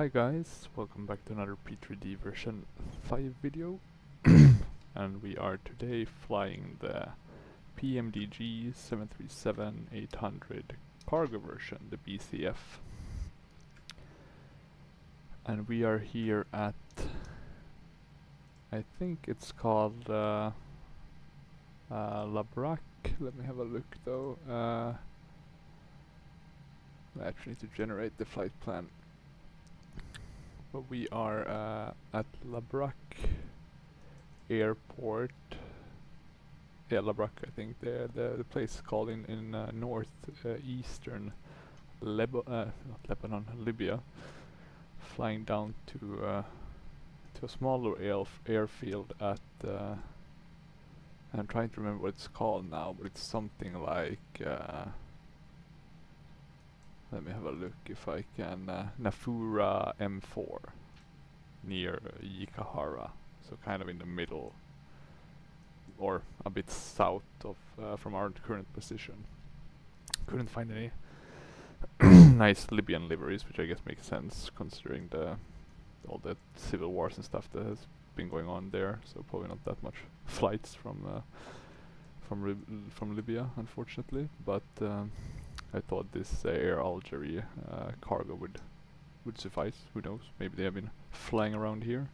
Hi guys, welcome back to another P3D version 5 video. And we are today flying the PMDG B737-800 cargo version, the BCF. And we are here at, I think it's called Labrac. Let me have a look though. I actually need to generate the flight plan. But we are at Labrac Airport. Yeah, Labrac, I think the place is called in northeastern not Lebanon, Libya. Flying down to a smaller airfield at. I'm trying to remember what it's called now, but it's something like. Let me have a look if I can. Nafura M4 near Yikahara, so kind of in the middle or a bit south of from our current position. Couldn't find any nice Libyan liveries, which I guess makes sense considering all the civil wars and stuff that has been going on there. So probably not that much flights from Libya, unfortunately, but. I thought this Air Algerie cargo would suffice. Who knows? Maybe they have been flying around here.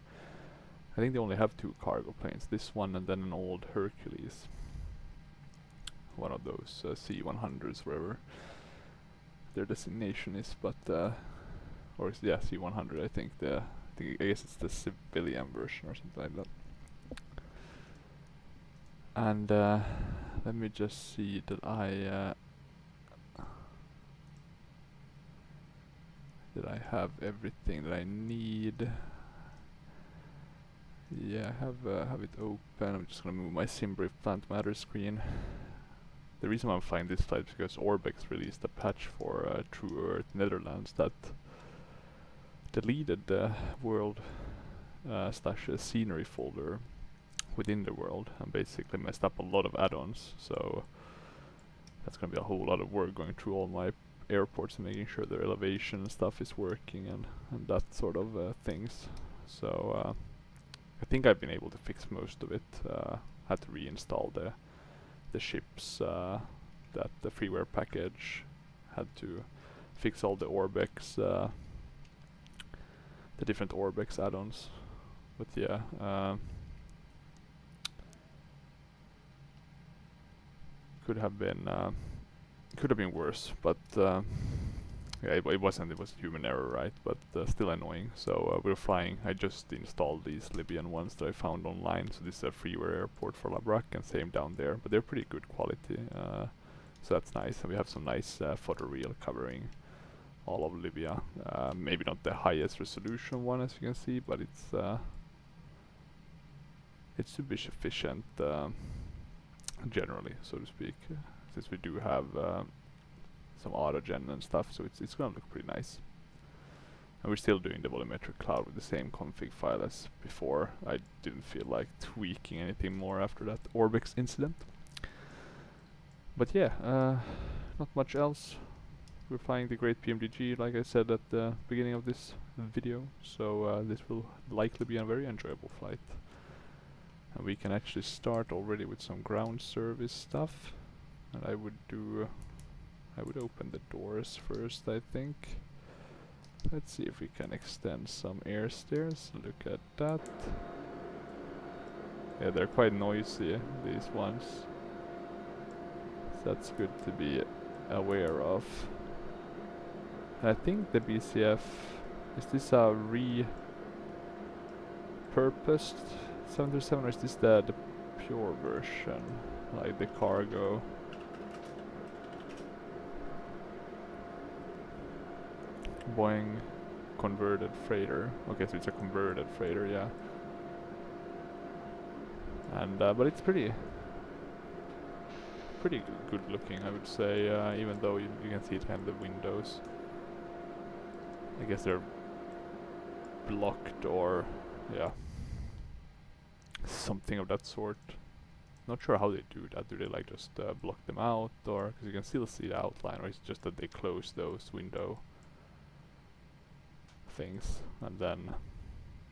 I think they only have 2 cargo planes. This one and then an old Hercules. One of those C-100s, wherever their designation is. But or yeah, C-100. I think I guess it's the civilian version or something like that. And let me just see that I. Did I have everything that I need? Yeah, I have it open. I'm just gonna move my SimBrief Plant Matter screen. The reason why I'm flying this flight is because Orbex released a patch for True Earth Netherlands that deleted the world / scenery folder within the world and basically messed up a lot of add-ons. So that's gonna be a whole lot of work going through all my airports and making sure their elevation stuff is working and that sort of things. So I think I've been able to fix most of it. Had to reinstall the ships that the freeware package, had to fix all the Orbex the different Orbex add-ons. But yeah, could have been worse, but yeah, it wasn't. It was human error, right? But still annoying. So we're flying. I just installed these Libyan ones that I found online. So this is a freeware airport for Labrac, and same down there. But they're pretty good quality. So that's nice. And we have some nice photoreal covering all of Libya. Maybe not the highest resolution one, as you can see, but it's sufficient generally, so to speak. Since we do have some autogen and stuff, so it's gonna look pretty nice. And we're still doing the volumetric cloud with the same config file as before. I didn't feel like tweaking anything more after that Orbex incident. But yeah, not much else. We're flying the Great PMDG, like I said at the beginning of this video, so this will likely be a very enjoyable flight. And we can actually start already with some ground service stuff. And I would open the doors first, I think. Let's see if we can extend some air stairs. Look at that. Yeah, they're quite noisy, these ones. So that's good to be aware of. And I think the BCF, is this a repurposed 737 or is this the pure version? Like the cargo? Boeing converted freighter. Okay, so it's a converted freighter, yeah. And but it's pretty good looking, I would say. Even though you can see it kind of the windows. I guess they're blocked or yeah, something of that sort. Not sure how they do that. Do they like just block them out, or because you can still see the outline, or it's just that they close those window things, and then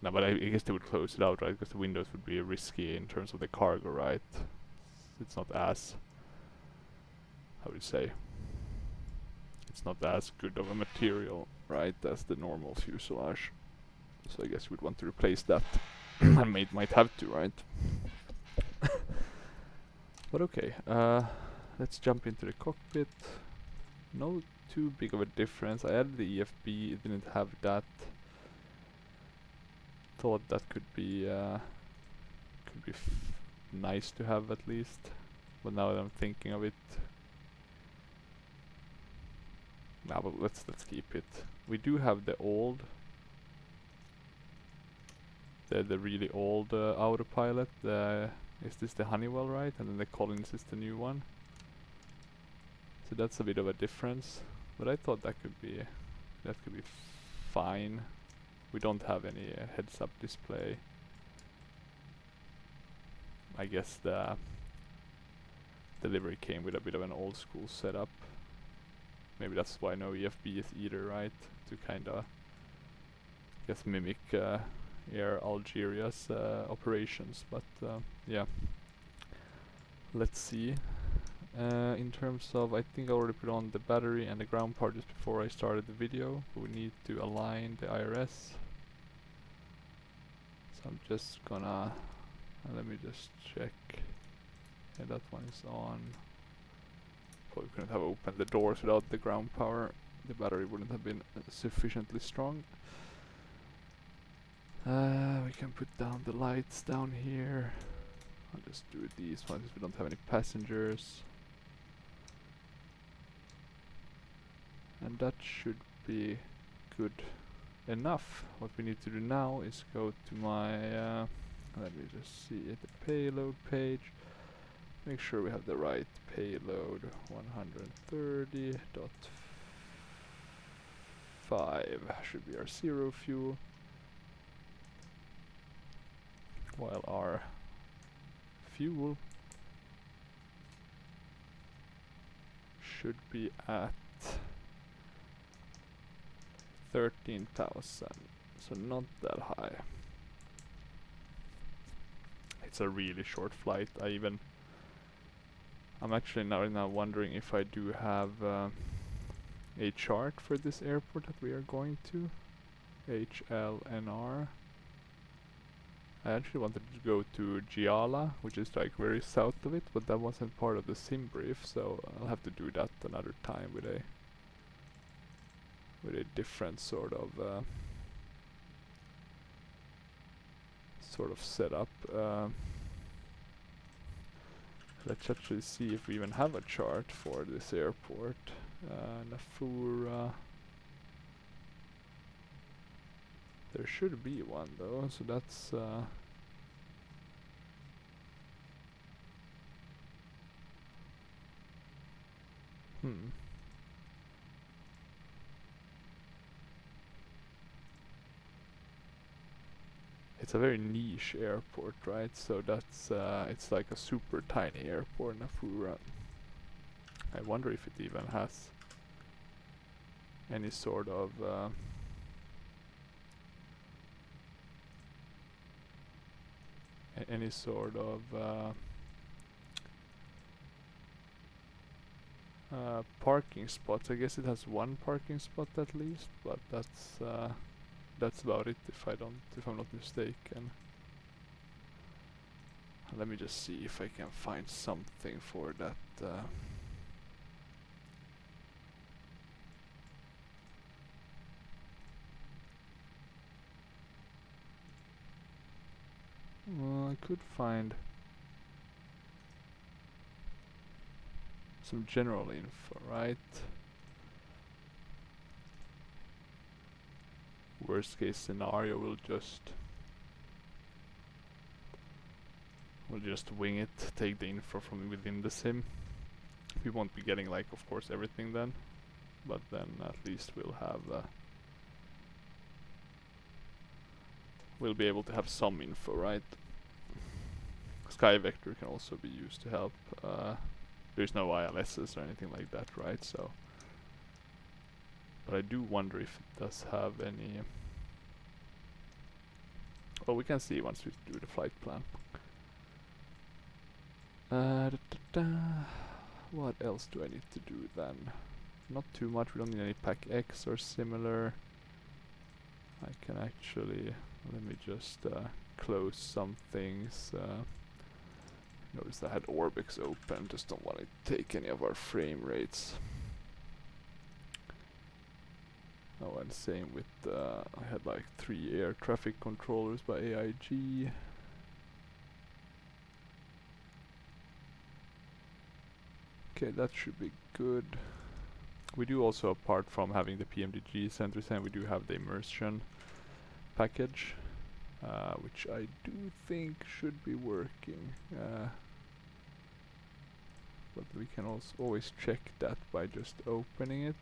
no, but I guess they would close it out, right? Because the windows would be risky in terms of the cargo, right? It's not as, how would you say, it's not as good of a material, right, as the normal fuselage. So I guess we'd want to replace that, and might have to, right? But okay, let's jump into the cockpit. No too big of a difference. I added the EFB, it didn't have that. Thought that could be nice to have at least, but now that I'm thinking of it, nah, but let's keep it. We do have the old, the really old autopilot. Is this the Honeywell, right? And then the Collins is the new one. So that's a bit of a difference, but I thought that could be fine. We don't have any heads-up display. I guess the delivery came with a bit of an old school setup. Maybe that's why no EFB is either, right? To kinda, guess, mimic Air Algeria's operations, but yeah. Let's see. In terms of, I think I already put on the battery and the ground part just before I started the video. We need to align the IRS. So I'm just gonna, let me just check. Yeah, that one is on. Probably couldn't have opened the doors without the ground power. The battery wouldn't have been sufficiently strong. We can put down the lights down here. I'll just do these ones since we don't have any passengers. And that should be good enough. What we need to do now is go to my, let me just see it, the payload page. Make sure we have the right payload, 130.5 should be our zero fuel. While our fuel should be at 13,000, so not that high. It's a really short flight. I'm actually now wondering if I do have a chart for this airport that we are going to, HLNR. I actually wanted to go to Giala, which is like very south of it, but that wasn't part of the sim brief, so I'll have to do that another time with a different sort of setup. Let's actually see if we even have a chart for this airport. Nafura. There should be one though, so that's It's a very niche airport, right? So that's it's like a super tiny airport, Nafura. I wonder if it even has any sort of parking spots. I guess it has one parking spot at least, but that's about it if I'm not mistaken. Let me just see if I can find something for that. Well, I could find some general info, right? Worst case scenario, we'll just wing it, take the info from within the sim. We won't be getting, like, of course, everything then, but then at least we'll have we'll be able to have some info, right? Sky Vector can also be used to help. There's no ILSs or anything like that, right? So, but I do wonder if it does have any Well, we can see once we do the flight plan. What else do I need to do then? Not too much, we don't need any pack X or similar. I can actually, let me just close some things. Notice I had Orbix open, just don't want to take any of our frame rates. Oh, and same with, I had like 3 air traffic controllers by AIG. Okay, that should be good. We do also, apart from having the PMDG sensors, and we do have the immersion package, which I do think should be working. But we can also always check that by just opening it.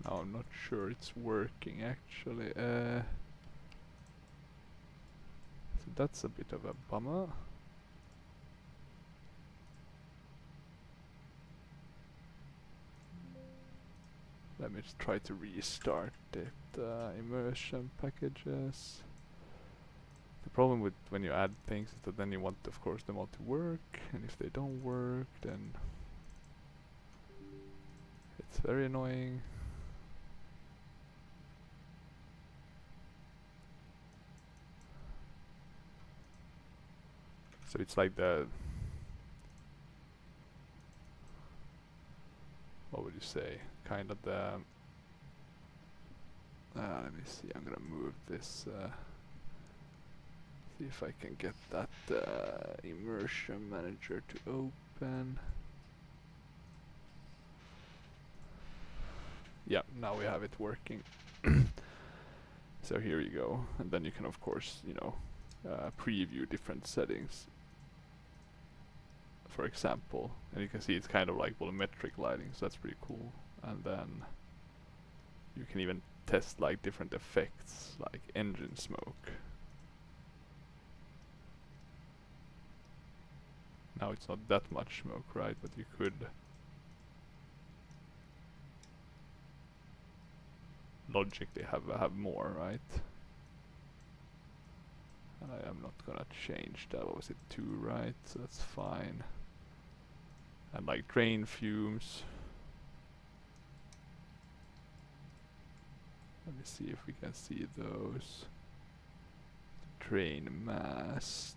Now I'm not sure it's working actually. So that's a bit of a bummer. Let me just try to restart it. Immersion packages. The problem with when you add things is that then you want, of course, them all to work, and if they don't work, then it's very annoying. So it's like the, what would you say, kind of the, let me see, I'm gonna move this, see if I can get that immersion manager to open. Yeah, now we have it working. So here you go, and then you can of course, you know, preview different settings, for example, and you can see it's kind of like volumetric lighting, so that's pretty cool. And then you can even test like different effects, like engine smoke. Now it's not that much smoke, right? But you could logically have more, right? And I am not gonna change that. What was it, 2, right? So that's fine. And like drain fumes. Let me see if we can see those. Drain mast.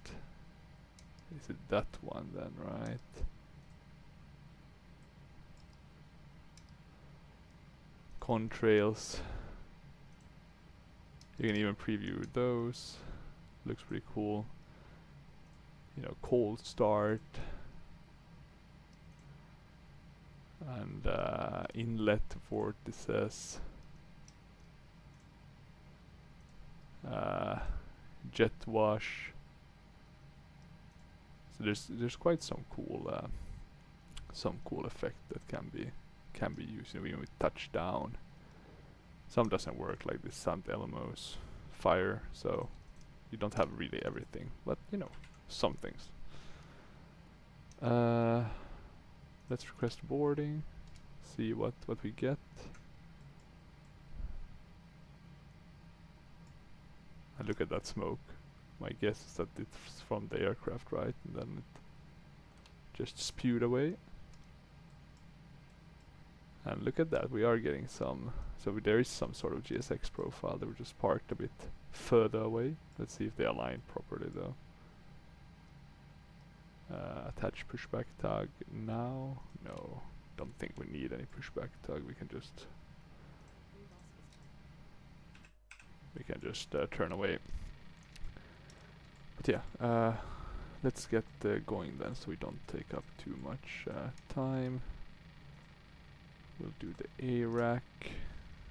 Is it that one then, right? Contrails. You can even preview those. Looks pretty cool. You know, cold start. And inlet vortices. Jet wash. So there's quite some cool effect that can be used, you know, even with touchdown. Some doesn't work, like this Sant Elmo's fire, so you don't have really everything, but you know, some things. Let's request boarding, see what we get. And look at that smoke. My guess is that it's from the aircraft, right? And then it just spewed away. And look at that, we are getting some, so there is some sort of GSX profile. They were just parked a bit further away. Let's see if they align properly though. Attach pushback tug now. No, don't think we need any pushback tug. We can just turn away. But yeah, let's get going then, so we don't take up too much time. We'll do the ARAC.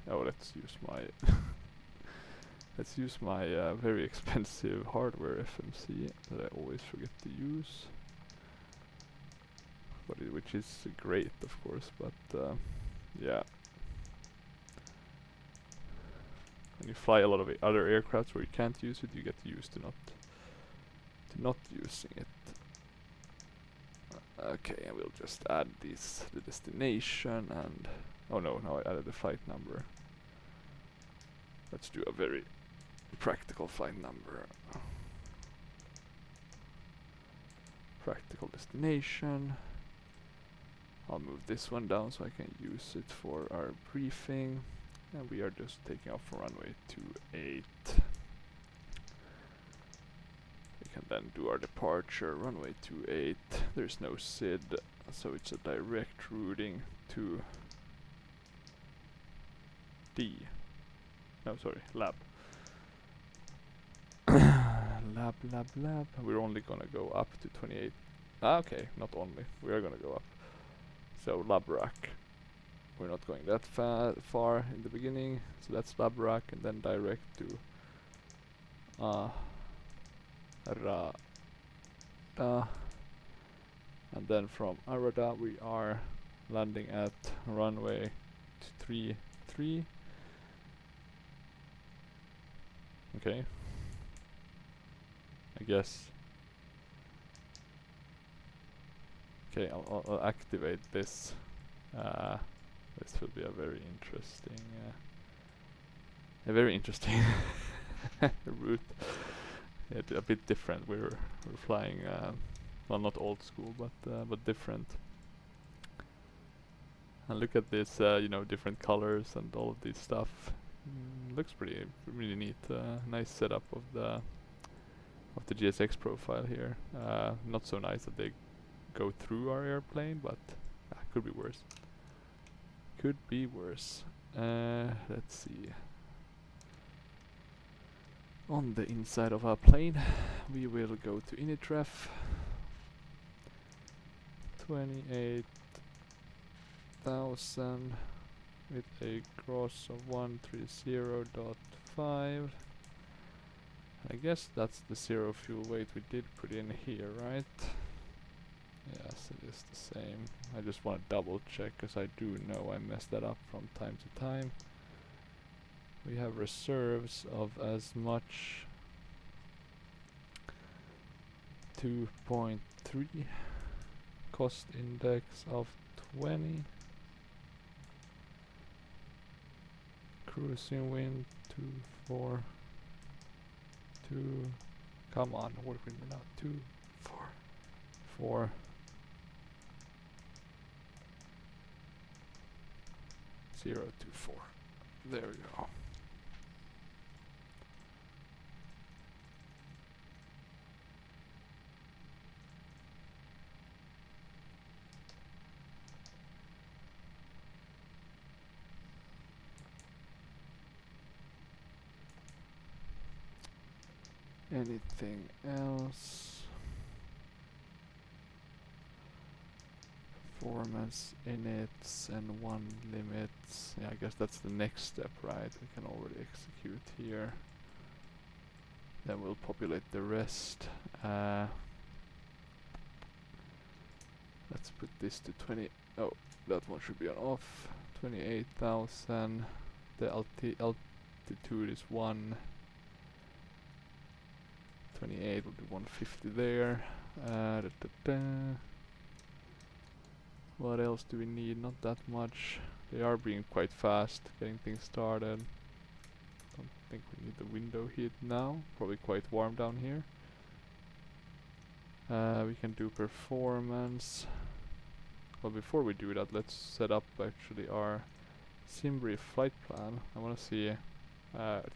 Oh, let's use my let's use my very expensive hardware FMC that I always forget to use. But which is great, of course. But yeah, When you fly a lot of other aircrafts where you can't use it, you get used to not using it. Okay, and we'll just add these, the destination, and oh no, now I added the flight number. Let's do a very practical flight number. Practical destination. I'll move this one down so I can use it for our briefing. And we are just taking off from runway 28. We can then do our departure, runway 28. There's no SID, so it's a direct routing to D. No, sorry, lab. lab. We're only gonna go up to 28. Ah, okay, not only. We are gonna go up. So lab rack. We're not going that far in the beginning, so that's lab rack, and then direct to Arada. And then from Arada we are landing at runway 33. Okay. I guess. Okay, I'll activate this. This will be a very interesting route. A bit different. We're flying, well, not old school, but different. And look at this, you know, different colors and all of this stuff. Looks really neat. Nice setup of the GSX profile here. Not so nice that they go through our airplane, but could be worse. Could be worse. Let's see. On the inside of our plane, we will go to initref. 28,000 with a gross of 130.5. I guess that's the zero fuel weight we did put in here, right? Yes, it is the same. I just want to double check because I do know I messed that up from time to time. We have reserves of as much 2.3, cost index of 20, cruising wind 242. Come on, work with me now. 244. Zero to 4. There we go. Anything else? Performance inits and one limits. Yeah, I guess that's the next step, right? We can already execute here. Then we'll populate the rest. Let's put this to 20. Oh, that one should be on off. 28,000. The altitude is 1. 28 would be 150 there. What else do we need? Not that much. They are being quite fast, getting things started. Don't think we need the window heat now. Probably quite warm down here. We can do performance. Well, before we do that, let's set up actually our SimBrief flight plan. I want to see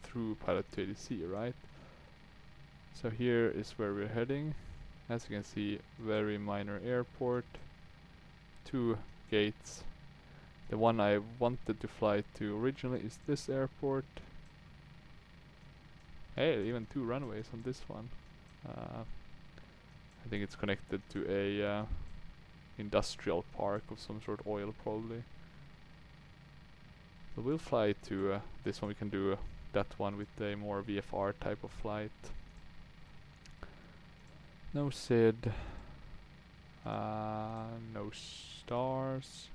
through pilot to ADC, right? So here is where we're heading. As you can see, very minor airport. 2 gates. The one I wanted to fly to originally is this airport. Hey, even 2 runways on this one. I think it's connected to a industrial park of some sort, oil probably. So we'll fly to this one. We can do that one with a more VFR type of flight. No SID. No stars.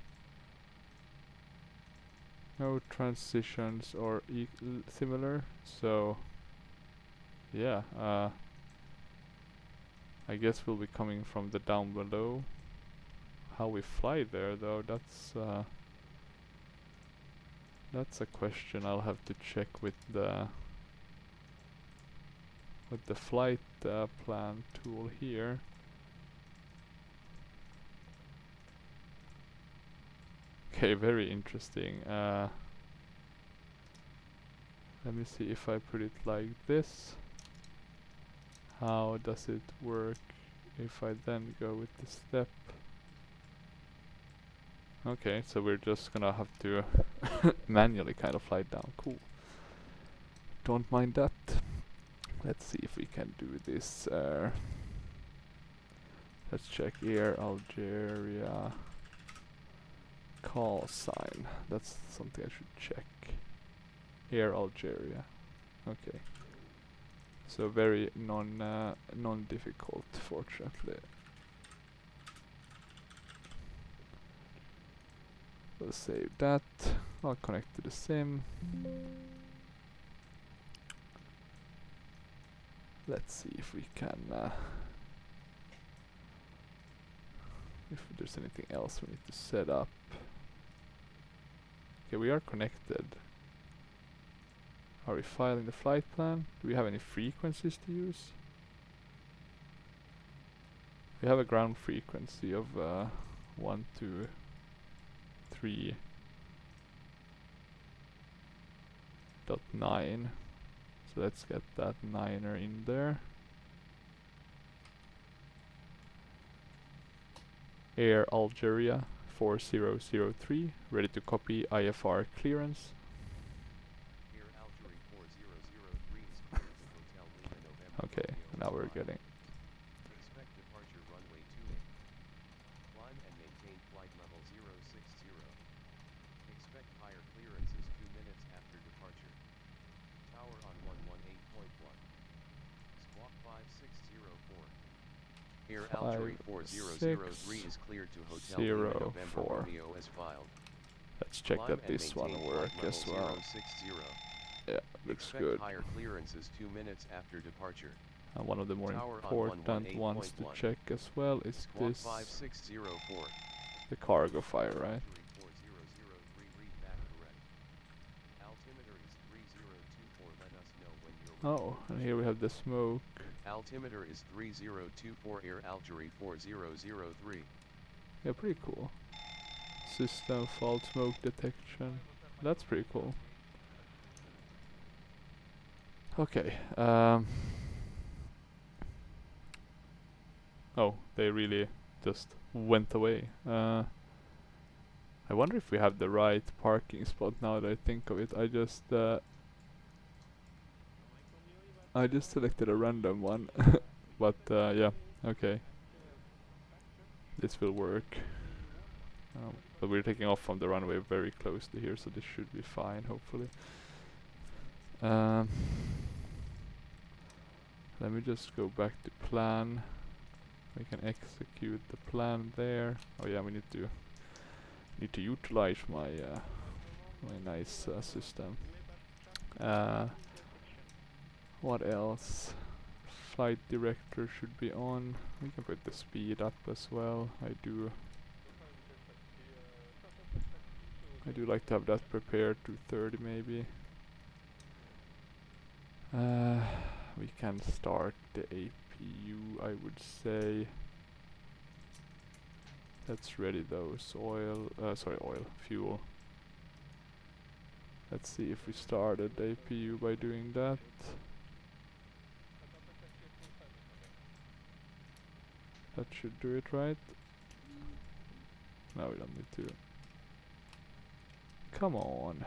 no transitions or similar, so yeah, I guess we'll be coming from the down below. How we fly there though, that's a question I'll have to check with the flight plan tool here. Okay, very interesting. Let me see if I put it like this. How does it work if I then go with the step? Okay, so we're just gonna have to manually kind of fly down. Cool. Don't mind that. Let's see if we can do this. Let's check Air Algeria call sign. That's something I should check. Air Algeria. Okay. So very non-difficult, fortunately. We'll save that. I'll connect to the sim. Let's see if we can if there's anything else we need to set up. Okay, we are connected. Are we filing the flight plan? Do we have any frequencies to use? We have a ground frequency of 123.9. So let's get that 9er in there. Air Algeria 4003, ready to copy IFR clearance. Air Algerie 4003 is cleared to Hotel Lima November. Okay, now we're getting. Expect departure runway 28. Climb and maintain flight level 060. Expect higher clearances 2 minutes after departure. Tower on 118.1. Squawk 5604. Air Algerie 4003 is cleared to Hotel Lima November Romeo as filed. Let's check that this one works as well. 060. Yeah, looks good. Higher clearances 2 minutes after departure. And one of the more Tower important ones to check as well is Squawk this 5604. the cargo fire, right? 4003 read back correct. Altimeter is 3024. Let us know when you're ready. Oh, and here we have the smoke. Altimeter is 3024. Air Algerie 4003. Yeah, pretty cool. System fault smoke detection. That's pretty cool. Okay. Oh, they really just went away. I wonder if we have the right parking spot now that I think of it. I just selected a random one. But yeah, okay. This will work. But we're taking off from the runway very close to here, so this should be fine, hopefully. Let me just go back to plan. We can execute the plan there. Oh yeah, we need to utilize my my nice system. What else? Flight director should be on. We can put the speed up as well. I do like to have that prepared to 30 maybe. We can start the APU, I would say. Let's ready those fuel. Let's see if we started the APU by doing that. That should do it, right? No, we don't need to. Come on.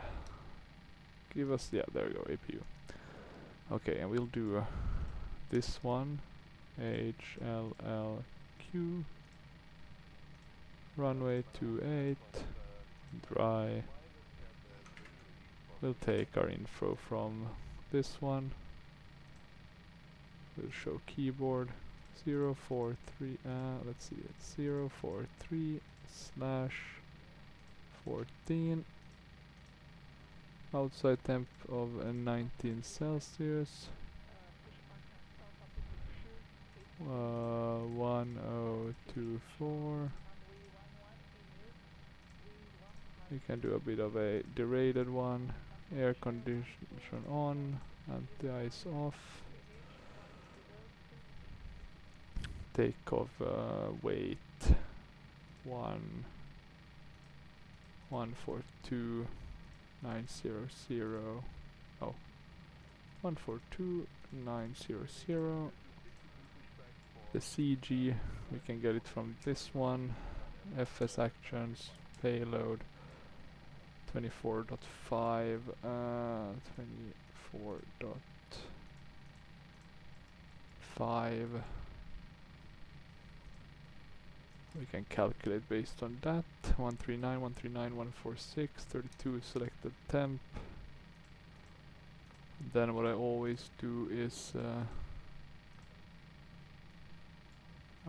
Give us, yeah, there we go, APU. Okay, and we'll do this one. HLLQ. Runway 28. Dry. We'll take our info from this one. We'll show keyboard 043, let's see, it's 043/14. Outside temp of 19 Celsius. 1024. We can do a bit of a derated one. Air condition on, anti-ice off. Takeoff weight 142,900. Oh, 142,900. The CG, we can get it from this one. FS actions, payload 24.5, 24.5. We can calculate based on that. 139, 139, 146, 32 selected temp. Then what I always do is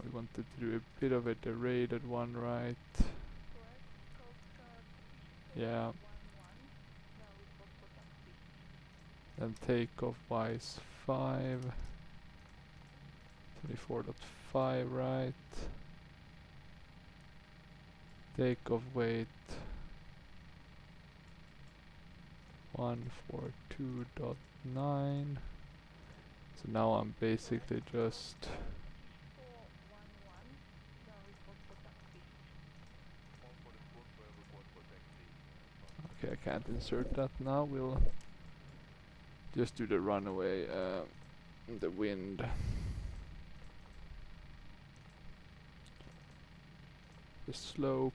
we wanted to do a bit of a derated one, right? Yeah. Then takeoff wise 5. 24.5, right? Takeoff weight 142.9. So now I'm basically just okay, I can't insert that now. We'll just do the runaway, the wind. The slope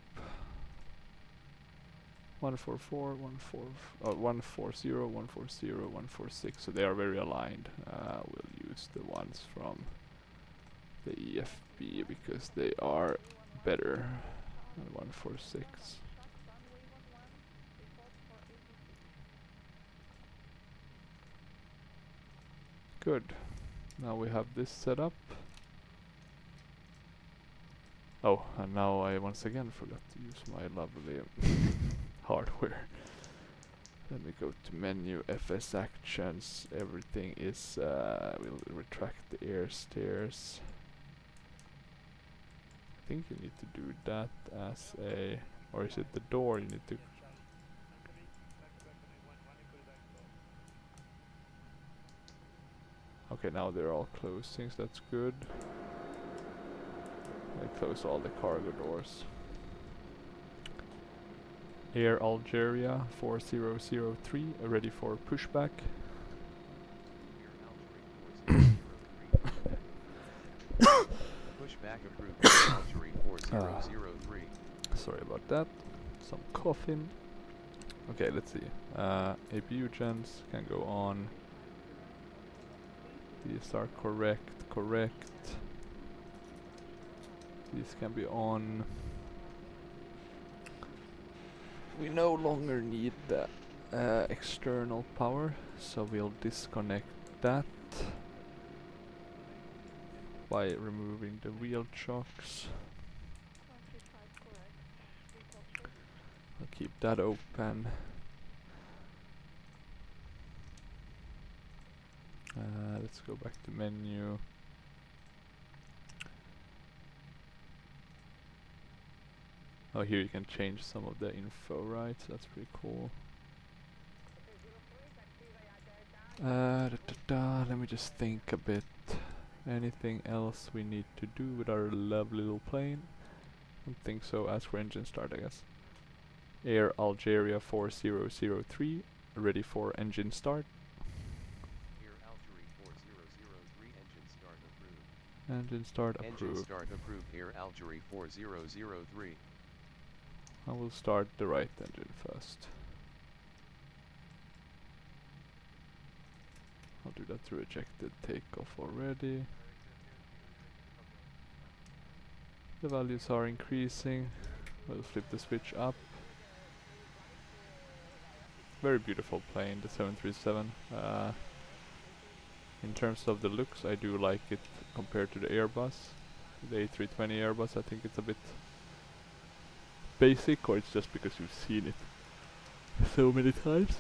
144, 140, 140, 146. So they are very aligned. We'll use the ones from the EFB because they are better than 146. Good. Now we have this set up. Oh, and now I once again forgot to use my lovely hardware. Let me go to menu, FS actions, everything is, we'll retract the air stairs. I think you need to do that as a, or is it the door you need to? Okay, now they're all closing, so that's good. I close all the cargo doors. Air Algeria 4003, ready for pushback. Pushback approved. Algerie 4003. Sorry about that. Some coughing. Okay, let's see. APU gens can go on. These are correct. These can be on. We no longer need the external power, so we'll disconnect that by removing the wheel chocks. I'll keep that open. Let's go back to menu. Oh, here you can change some of the info, right? So that's pretty cool. Let me just think a bit. Anything else we need to do with our lovely little plane? Don't think so. Ask for engine start, I guess. Air Algeria 4003, ready for engine start. Air Algerie 4003, engine start approved. Engine start approved. Engine start approved. Air Algerie 4003. I will start the right engine first. I'll do that to rejected takeoff already. The values are increasing. We'll flip the switch up. Very beautiful plane, the 737. In terms of the looks, I do like it compared to the Airbus. The A320 Airbus, I think it's a bit basic, or it's just because you've seen it so many times.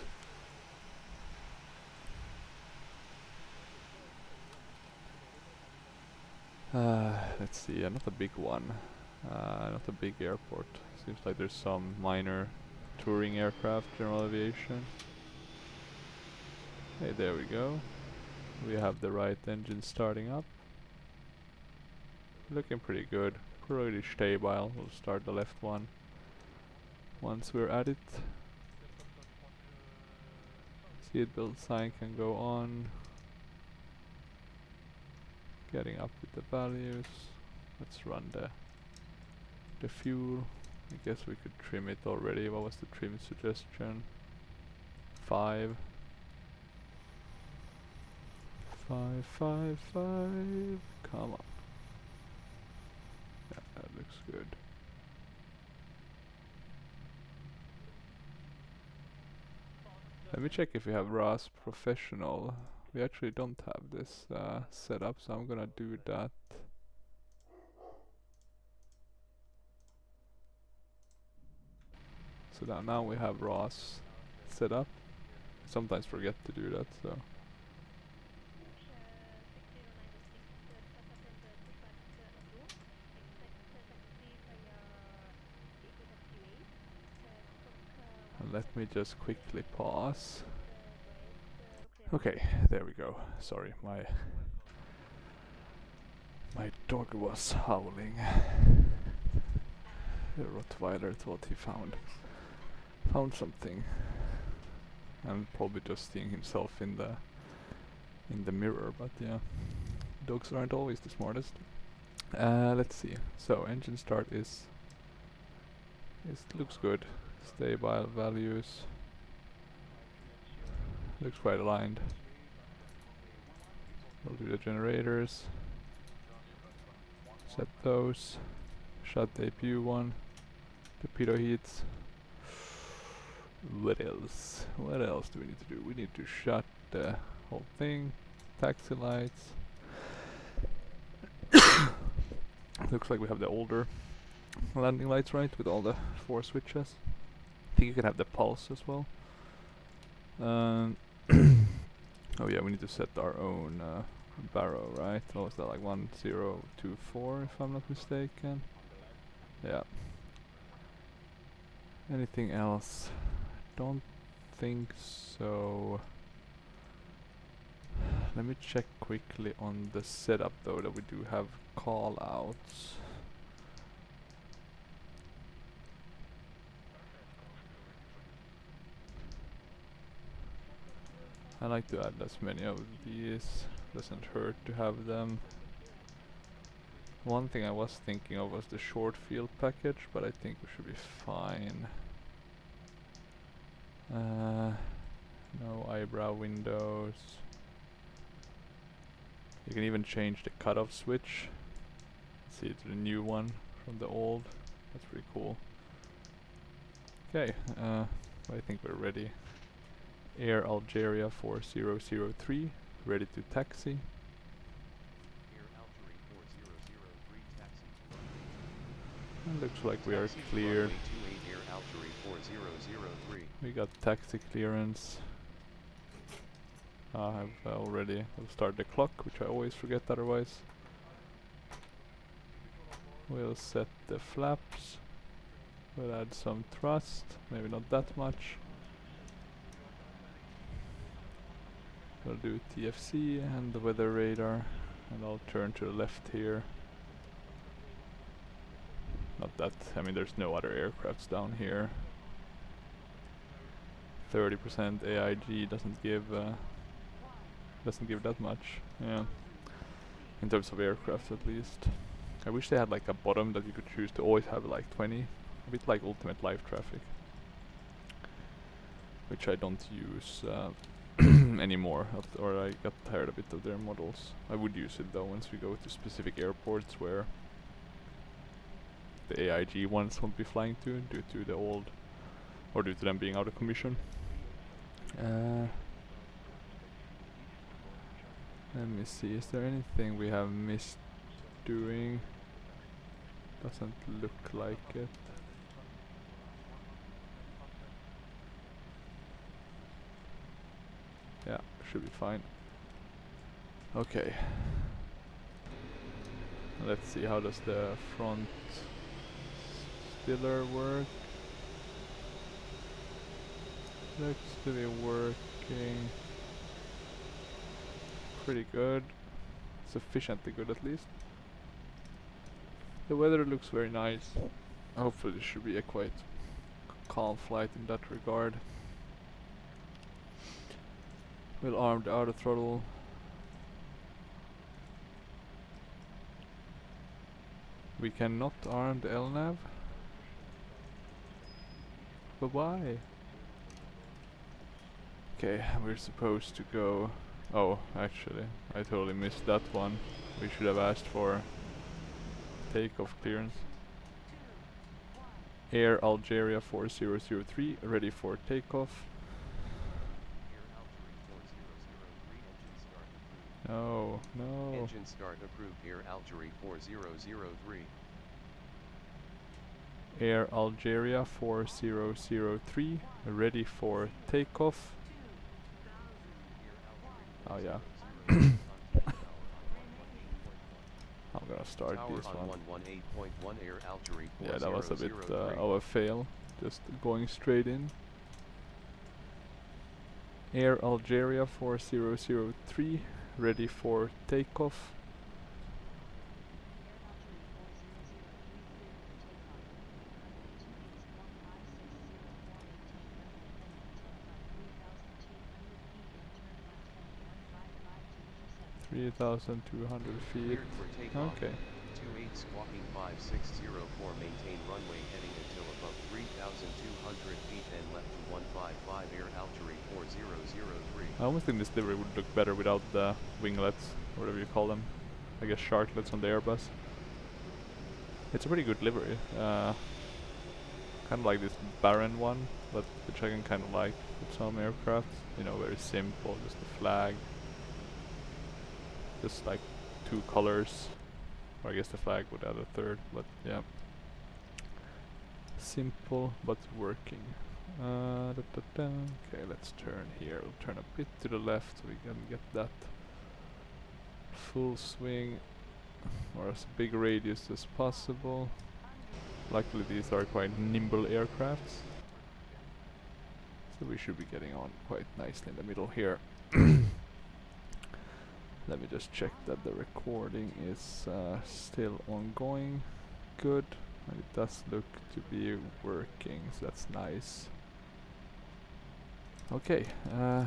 Let's see, not a big one. Not a big airport. Seems like there's some minor touring aircraft, general aviation. Hey, there we go. We have the right engine starting up. Looking pretty good. Pretty stable. We'll start the left one once we're at it. Seatbelt sign can go on. Getting up with the values. Let's run the fuel. I guess we could trim it already. What was the trim suggestion? 5. 5, 5, 5. Come on. Yeah, that looks good. Let me check if we have RAS Professional. We actually don't have this set up, so I'm gonna do that. So that now we have RAS set up. Sometimes forget to do that, so. And let me just quickly pause. Okay, there we go. Sorry, my dog was howling. The Rottweiler thought he found something, and probably just seeing himself in the mirror. But yeah, dogs aren't always the smartest. Let's see. So engine start is looks good. Stable values. Looks quite aligned. We'll do the generators. Set those. Shut the APU one. Torpedo heats. What else? What else do we need to do? We need to shut the whole thing. Taxi lights. Looks like we have the older landing lights, right? With all the 4 switches. I think you can have the pulse as well. Oh yeah, we need to set our own barrow, right? What was that, like 1024 if I'm not mistaken? Yeah. Anything else? Don't think so. Let me check quickly on the setup though, that we do have call outs. I like to add as many of these, doesn't hurt to have them. One thing I was thinking of was the short field package, but I think we should be fine. No eyebrow windows. You can even change the cutoff switch. See, to the new one from the old. That's pretty cool. Okay, I think we're ready. Air Algeria 4003, ready to taxi. Air Algerie 4003 taxi to runway. And looks like we are Taxi to clear. runway 28 Air Algerie 4003. We got taxi clearance. I've already started the clock, which I always forget otherwise. We'll set the flaps. We'll add some thrust, maybe not that much. We'll do TFC and the weather radar, and I'll turn to the left here. Not that, I mean there's no other aircrafts down here. 30% AIG doesn't give that much, yeah. In terms of aircraft at least. I wish they had like a bottom that you could choose to always have like 20. A bit like Ultimate Live Traffic. Which I don't use anymore, or I got tired a bit of their models. I would use it though once we go to specific airports where the AIG ones won't be flying to due to the old, or due to them being out of commission. Let me see, is there anything we have missed doing? Doesn't look like it. Yeah, should be fine. Okay. Let's see, how does the front stiller work? Looks to be working pretty good. Sufficiently good at least. The weather looks very nice. Hopefully this should be a quite calm flight in that regard. We'll arm the outer throttle. We cannot arm the LNAV. But why? Okay, we're supposed to go... Oh, actually, I totally missed that one. We should have asked for takeoff clearance. Air Algeria 4003, ready for takeoff. No, no. Engine start approved. Air Algerie 4003. Air Algeria 4003, ready for takeoff. Oh yeah. I'm gonna start this one. 118.1 Air Algerie 4003. Yeah, that was a bit of a fail. Just going straight in. Air Algeria 4003, ready for takeoff. Three 3,200 feet. Cleared for takeoff. Okay. 28 squawking 5604, maintain runway heading until above 3,200 feet and left to 155 Air Algerie 4003. I almost think this livery would look better without the winglets, whatever you call them. I guess sharklets on the Airbus. It's a pretty good livery. Kind of like this barren one, but which I can kind of like with some aircraft. You know, very simple, just a flag. Just like two colors. Or I guess the flag would add a third, but yeah. Simple but working. Okay, let's turn here. We'll turn a bit to the left so we can get that full swing or as big radius as possible. Luckily these are quite nimble aircrafts, so we should be getting on quite nicely in the middle here. Let me just check that the recording is still ongoing. Good, and it does look to be working, so that's nice. Okay, okay,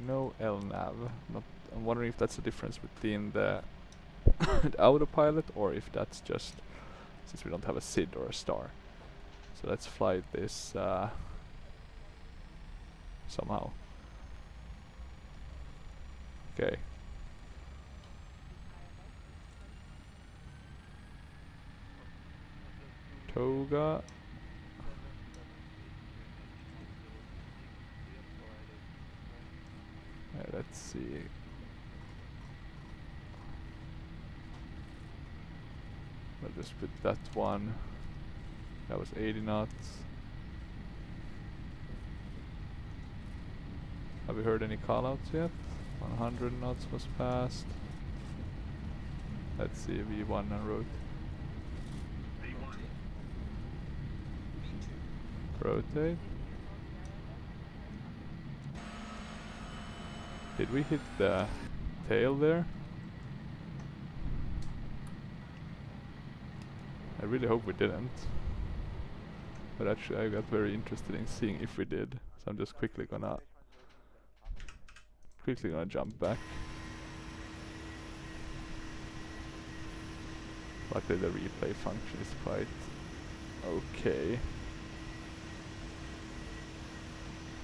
no LNAV. I'm wondering if that's the difference between the, the autopilot, or if that's just since we don't have a SID or a star. So let's fly this somehow. Okay. Toga. Let's see. I'll just put that one. That was 80 knots. Have we heard any callouts yet? 100 knots was passed. Let's see, V1 en route. Rotate. Did we hit the tail there? I really hope we didn't. But actually I got very interested in seeing if we did. So I'm just quickly gonna jump back. Luckily the replay function is quite okay.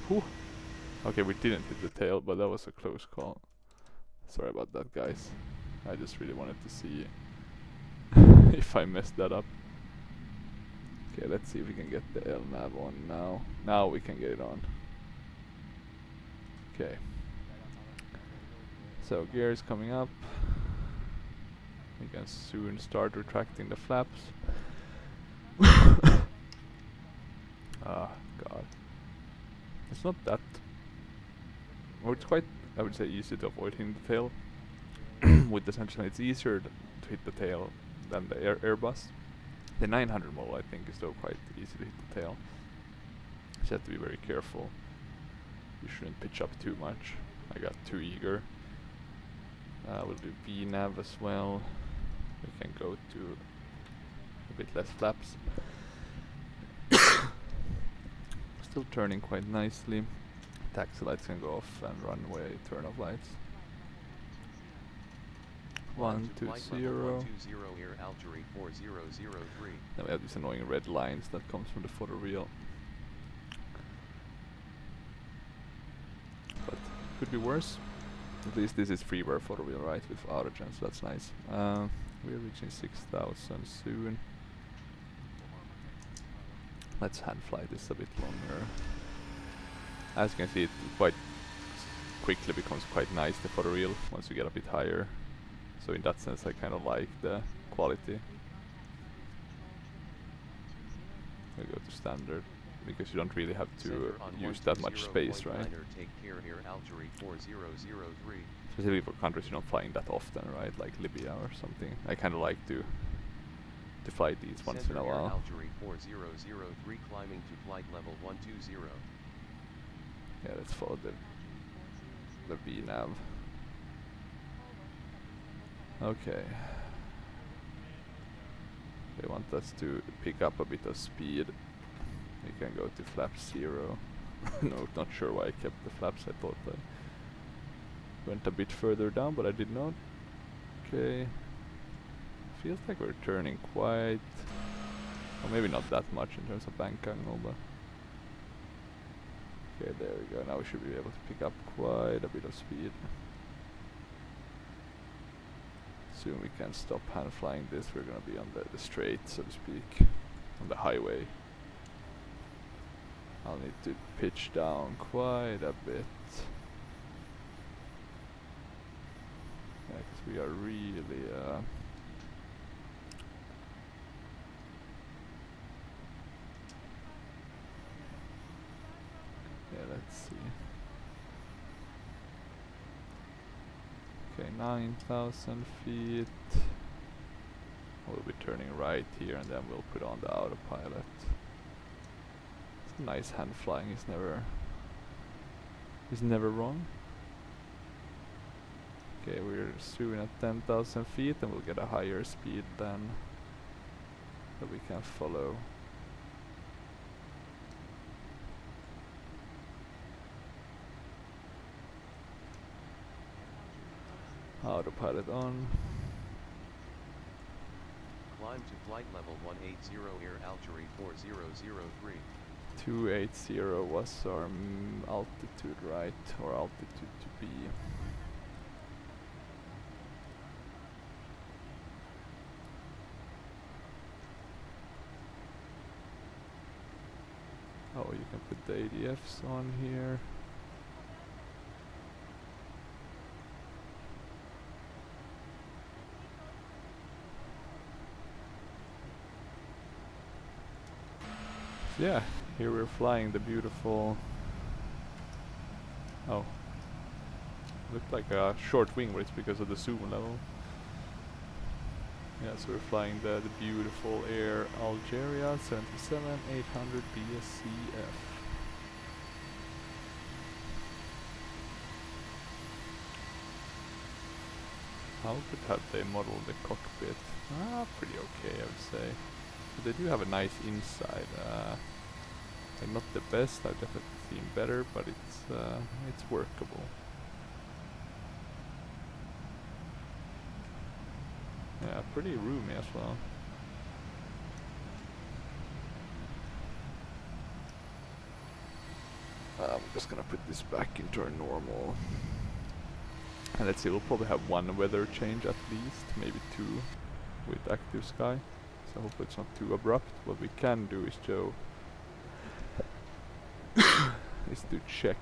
Whew. Okay, we didn't hit the tail, but that was a close call. Sorry about that, guys. I just really wanted to see if I messed that up. Okay, let's see if we can get the LNAV on now. Now we can get it on. Okay. So gears coming up. We can soon start retracting the flaps. Ah, God. It's not that... Well, it's quite I would say easy to avoid hitting the tail. With the Sentinel, it's easier to hit the tail than the Airbus. The 900 model, I think, is still quite easy to hit the tail. You have to be very careful. You shouldn't pitch up too much. I got too eager. We'll do VNAV as well. We can go to a bit less flaps. Still turning quite nicely. Taxi lights can go off and runway turn off lights. 120. Air Algerie 4003. Then we have these annoying red lines that comes from the photo reel. But could be worse. At least this is freeware photo reel, right, with autogen, so that's nice. We're reaching 6,000 soon. Let's hand fly this a bit longer. As you can see, it quite quickly becomes quite nice, the photo reel, once you get a bit higher. So in that sense I kind of like the quality. We go to standard, because you don't really have to use that much space, right? Take care Air Algerie 4003. Specifically for countries you don't fly in that often, right? Like Libya or something. I kind of like to fly these once in a while. Algerie 4003 climbing to flight level 120. Yeah, let's follow the VNAV. Okay. They want us to pick up a bit of speed. We can go to flap 0. No, not sure why I kept the flaps. I thought I went a bit further down, but I did not. Okay. Feels like we're turning quite... Or maybe not that much in terms of bank angle, but... Okay, there we go. Now we should be able to pick up quite a bit of speed. Soon we can stop hand flying this. We're gonna be on the straight, so to speak, on the highway. I'll need to pitch down quite a bit. Yeah, 'cause we are really yeah, let's see. Okay, 9,000 feet. We'll be turning right here and then we'll put on the autopilot. It's nice hand flying, is never wrong. Okay, we're soon at 10,000 feet and we'll get a higher speed then that we can follow. Autopilot on. Climb to flight level 180 Air Algerie 4003. 280 was our altitude, right? Or altitude to be. Oh, you can put the ADFs on here. Yeah, here we're flying the beautiful... Oh. Looked like a short wing, but it's because of the zoom level. Yeah, so we're flying the beautiful Air Algerie 737-800BCF. How good have they modeled the cockpit? Pretty okay, I would say. But they do have a nice inside. Like not the best, I've definitely seen better, but it's workable. Yeah, pretty roomy as well. I'm just gonna put this back into our normal. And let's see, we'll probably have one weather change at least, maybe two with active sky. So hopefully it's not too abrupt. What we can do is to check.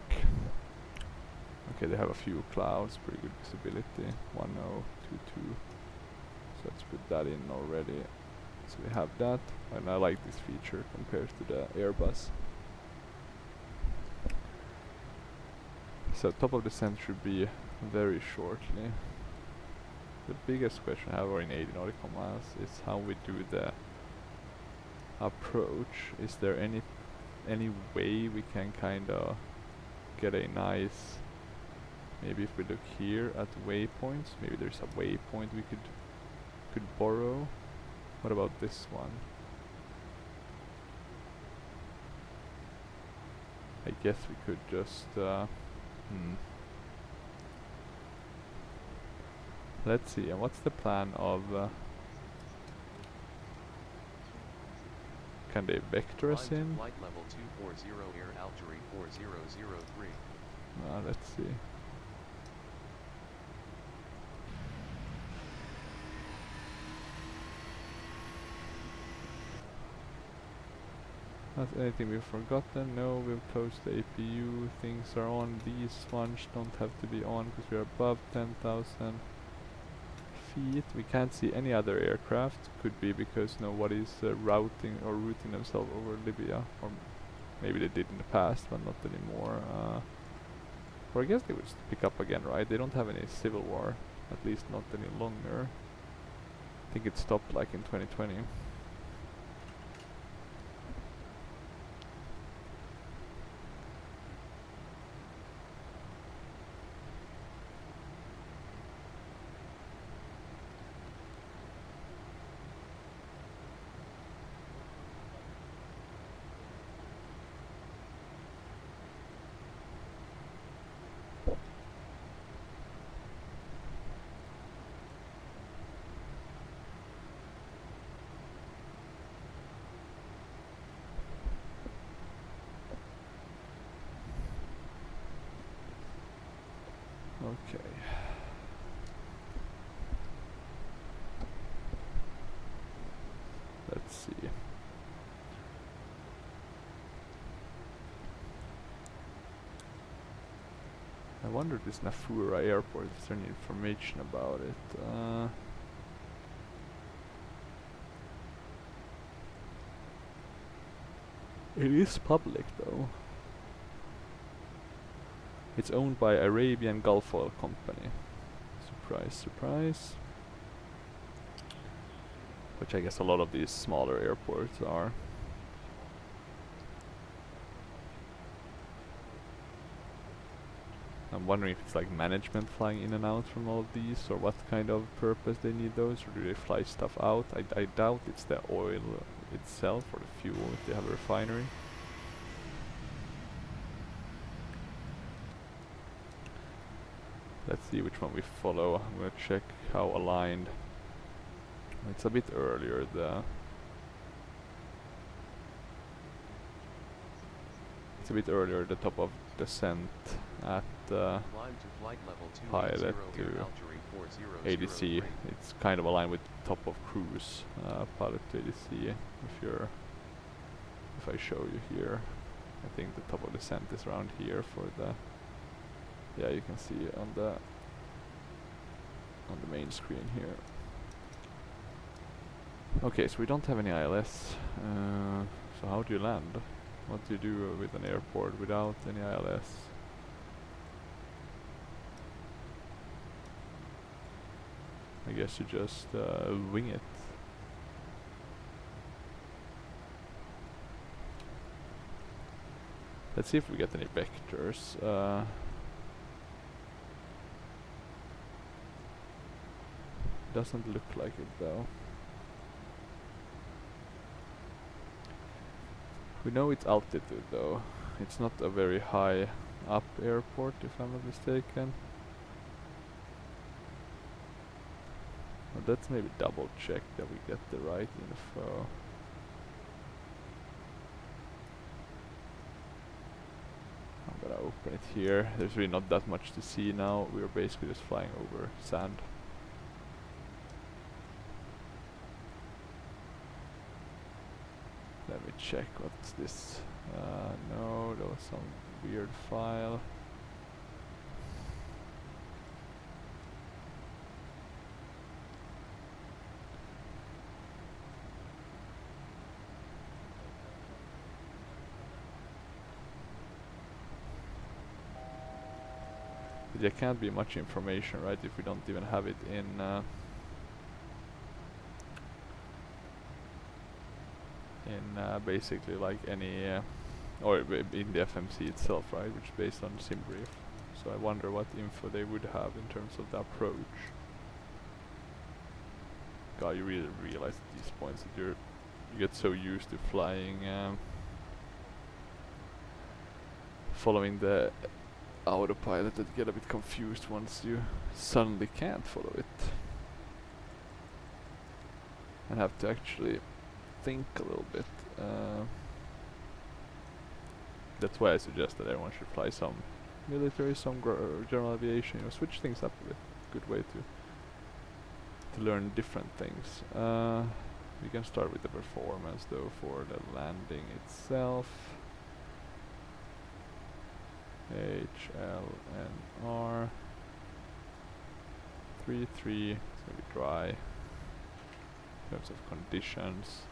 Okay, they have a few clouds, pretty good visibility. 1022. So let's put that in already. So we have that, and I like this feature compared to the Airbus. So top of descent should be very shortly. The biggest question I have in 80 nautical miles is how we do the approach. Is there any way we can kinda get a nice, maybe if we look here at waypoints, maybe there's a waypoint we could borrow. What about this one? I guess we could just let's see, and what's the plan of can they vector us in? Flight level 240 Air Algerie 4003. Let's see. Has anything we've forgotten? No, we've closed the APU. Things are on. These ones don't have to be on because we are above 10,000 feet. We can't see any other aircraft. Could be because nobody's routing or routing themselves over Libya, or maybe they did in the past, but not anymore. Or I guess they would pick up again, right? They don't have any civil war, at least not any longer. I think it stopped like in 2020. Okay. Let's see. I wonder this Nafura airport, is there any information about it? It is public though. It's owned by Arabian Gulf Oil Company. Surprise, surprise. Which I guess a lot of these smaller airports are. I'm wondering if it's like management flying in and out from all of these, or what kind of purpose they need those, or do they fly stuff out? I doubt it's the oil itself or the fuel if they have a refinery. Let's see which one we follow. I'm gonna check how aligned. It's a bit earlier, the top of descent at pilot to ADC. It's kind of aligned with top of cruise, pilot to ADC. If I show you here, I think the top of descent is around here for the. Yeah, you can see on the main screen here. Okay, so we don't have any ILS. So how do you land? What do you do with an airport without any ILS? I guess you just wing it. Let's see if we get any vectors. Doesn't look like it though. We know it's altitude though. It's not a very high up airport if I'm not mistaken. But let's maybe double check that we get the right info. I'm gonna open it here. There's really not that much to see now. We're basically just flying over sand. Let me check what's this. No, there was some weird file. But there can't be much information, right, if we don't even have it in basically like any or in the FMC itself, right, which is based on sim brief. So I wonder what info they would have in terms of the approach. God, you really realize at these points that you get so used to flying, following the autopilot, that you get a bit confused once you suddenly can't follow it. And have to actually think a little bit. That's why I suggest that everyone should fly some military, some general aviation, switch things up a bit. Good way to learn different things. We can start with the performance though for the landing itself. HLNR 3.3, it's gonna be dry. In terms of conditions,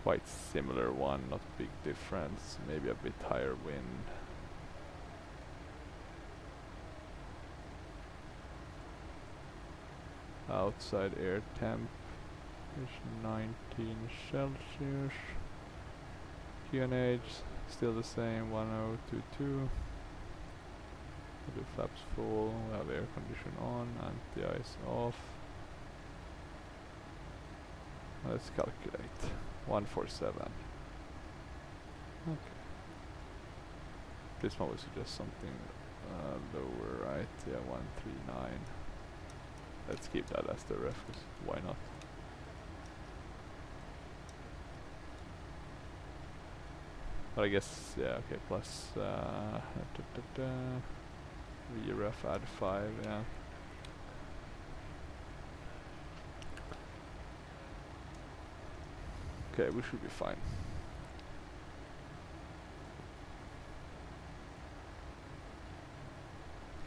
quite similar one, not big difference, maybe a bit higher wind. Outside air temp is 19 Celsius. QNH still the same, 1022. The flaps full, we have air condition on, anti-ice off. Let's calculate. 147. Okay. This one would suggest something lower, right? Yeah, 139. Let's keep that as the reference. Why not? But I guess, yeah, okay, plus VREF add 5, yeah. Okay, we should be fine.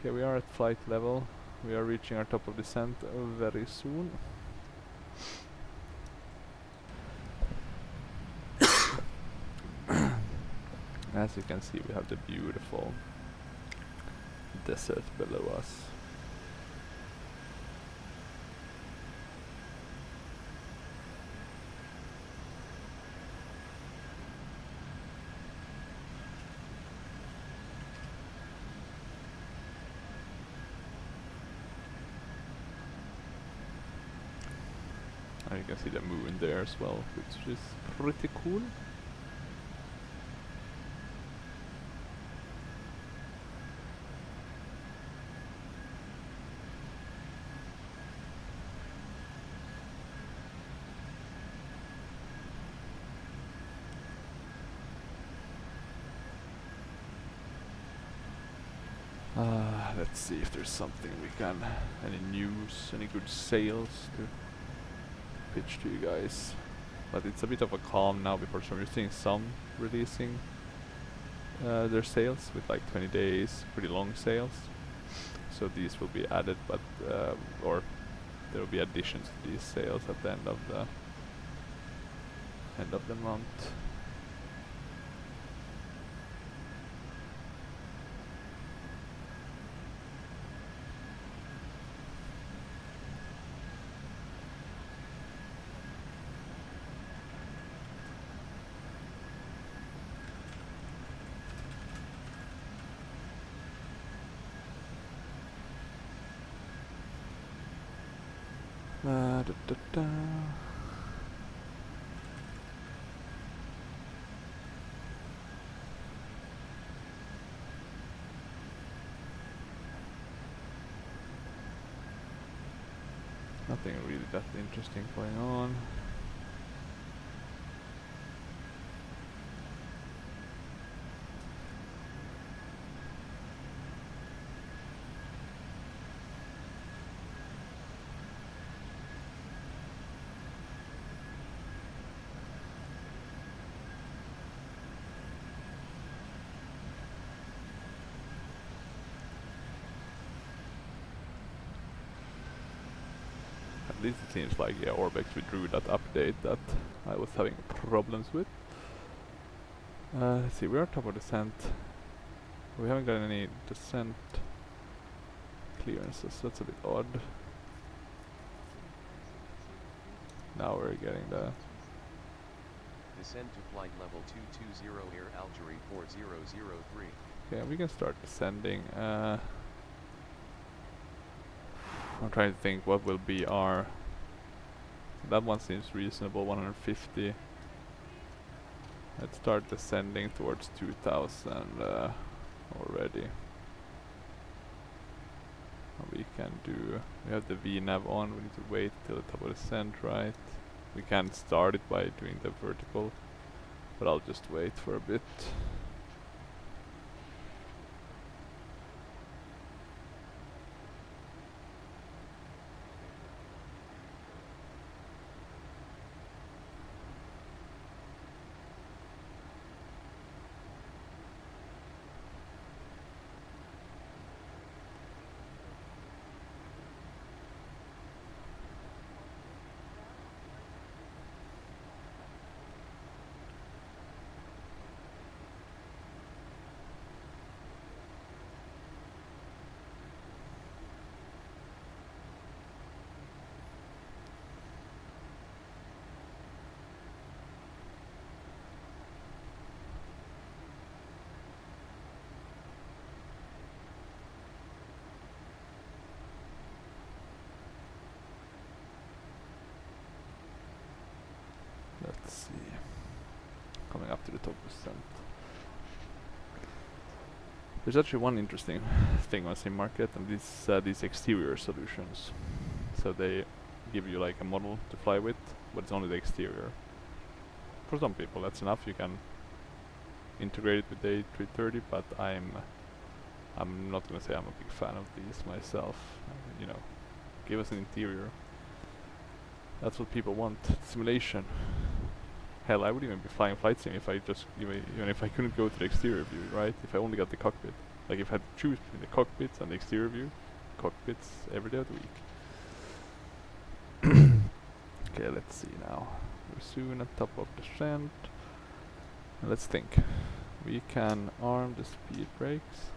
Okay, we are at flight level. We are reaching our top of descent very soon. As you can see, we have the beautiful desert below us. And you can see the moon there as well, which is pretty cool. Let's see if there's something we can, any news, any good sales to pitch to you guys. But it's a bit of a calm now before summer. You're seeing some releasing their sales with like 20 days, pretty long sales. So these will be added, but or there will be additions to these sales at the end of the month. Da, da, da. Nothing really that interesting going on. At least it seems like, yeah, Orbex withdrew that update that I was having problems with. Let's see, we're on top of descent. We haven't got any descent clearances, that's a bit odd. Now we're getting the... Descend to flight level 220 Air Algerie 4003. Okay, we can start descending. I'm trying to think what will be our... That one seems reasonable, 150. Let's start descending towards 2000 already. We can do... We have the VNAV on, we need to wait till the top of descent, right? We can start it by doing the vertical, but I'll just wait for a bit. Let's see. Coming up to the top percent. There's actually one interesting thing on Sim Market, and these exterior solutions. So they give you like a model to fly with, but it's only the exterior. For some people that's enough, you can integrate it with the A330, but I'm not gonna say I'm a big fan of these myself. You know, give us an interior. That's what people want. Simulation. Hell, I would even be flying flight sim if I just even if I couldn't go to the exterior view, right? If I only got the cockpit. Like if I had to choose between the cockpits and the exterior view, cockpits every day of the week. Okay, let's see now. We're soon at top of descent. Let's think. We can arm the speed brakes.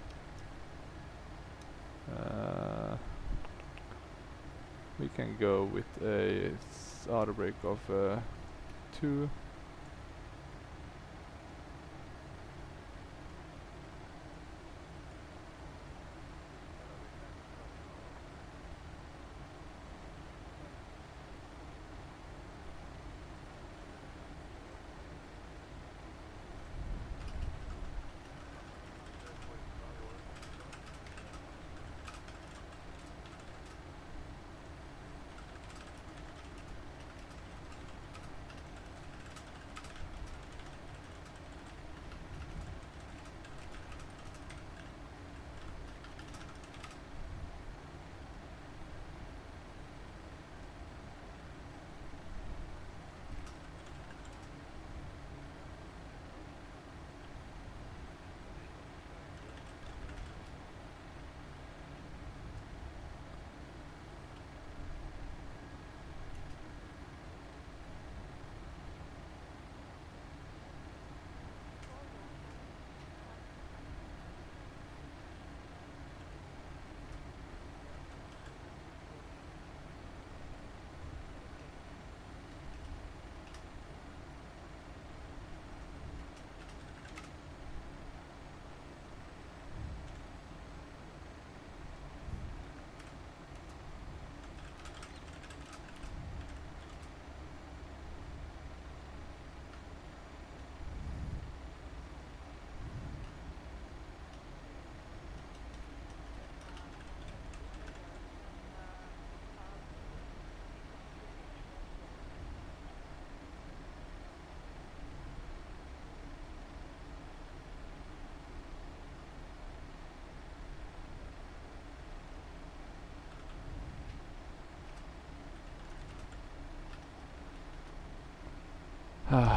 We can go with a auto brake of 2.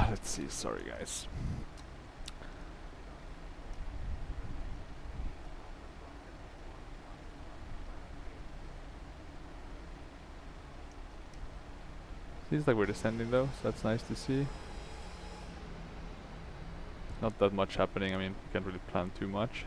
Let's see, sorry guys. Seems like we're descending though, so that's nice to see. Not that much happening, I mean, we can't really plan too much.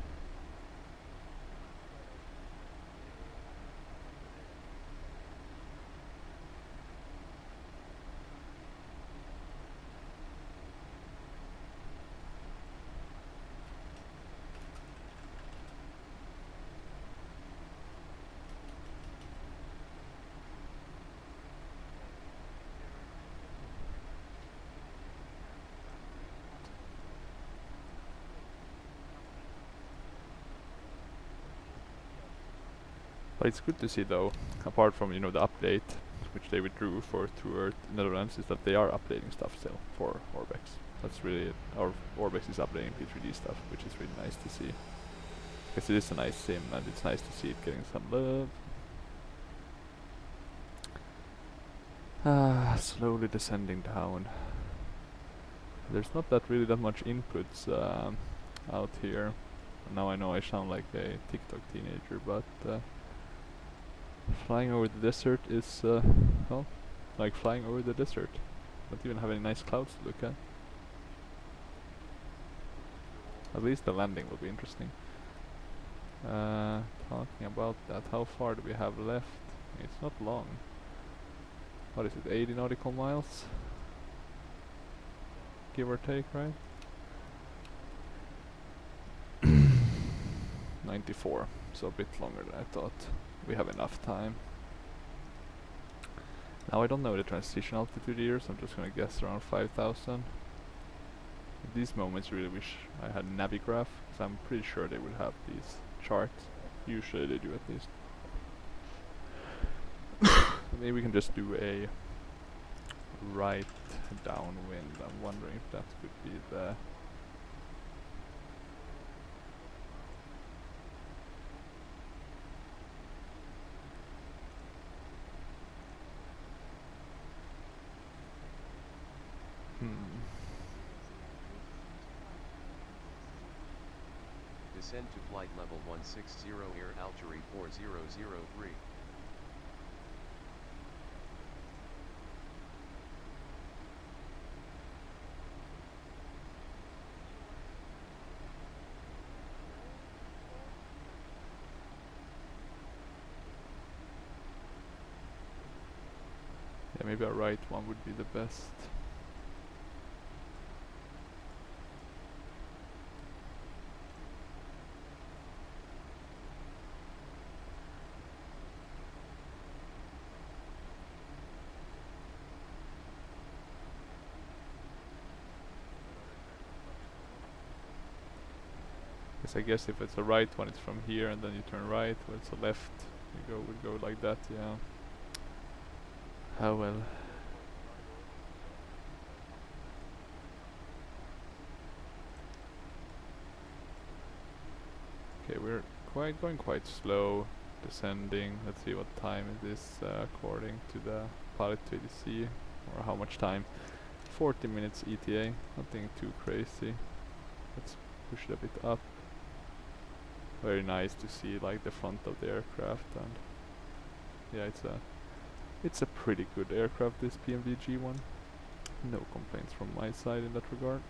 But it's good to see though, apart from you know the update which they withdrew for True Earth Netherlands, is that they are updating stuff still for Orbex. That's really our Orbex is updating P3D stuff, which is really nice to see. Because it is a nice sim and it's nice to see it getting some love. Slowly descending down. There's not that really that much inputs out here. Now I know I sound like a TikTok teenager, but flying over the desert is, well, like flying over the desert. Don't even have any nice clouds to look at. At least the landing will be interesting. Talking about that, how far do we have left? It's not long. What is it, 80 nautical miles? Give or take, right? 94, so a bit longer than I thought. We have enough time. Now I don't know the transition altitude here, so I'm just gonna guess around 5,000. At these moments I really wish I had Navigraph, because I'm pretty sure they would have these charts. Usually they do at least. Maybe we can just do a right downwind. I'm wondering if that could be the... Descend to flight level 160 Air Algerie 4003. Yeah, maybe a right one would be the best. I guess if it's a right one, it's from here, and then you turn right. When it's a left, would go like that. Yeah. How well? Okay, we're going quite slow, descending. Let's see what time it is according to the pilot to ADC, or how much time. 40 minutes ETA. Nothing too crazy. Let's push it a bit up. Very nice to see like the front of the aircraft, and yeah, it's a pretty good aircraft, this PMDG one. No complaints from my side in that regard.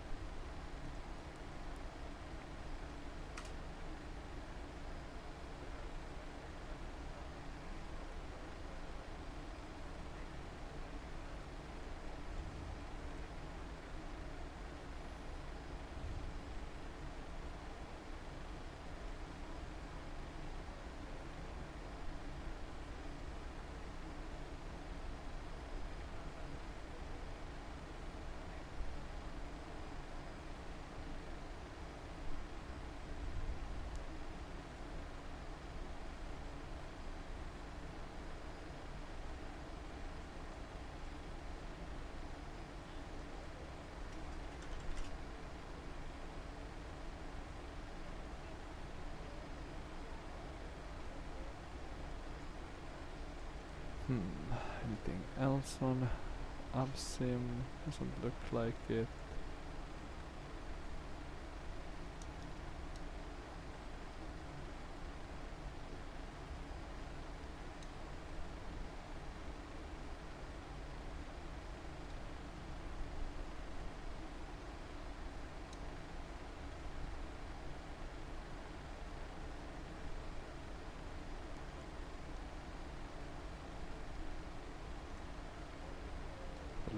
Anything else on Absim? Doesn't look like it.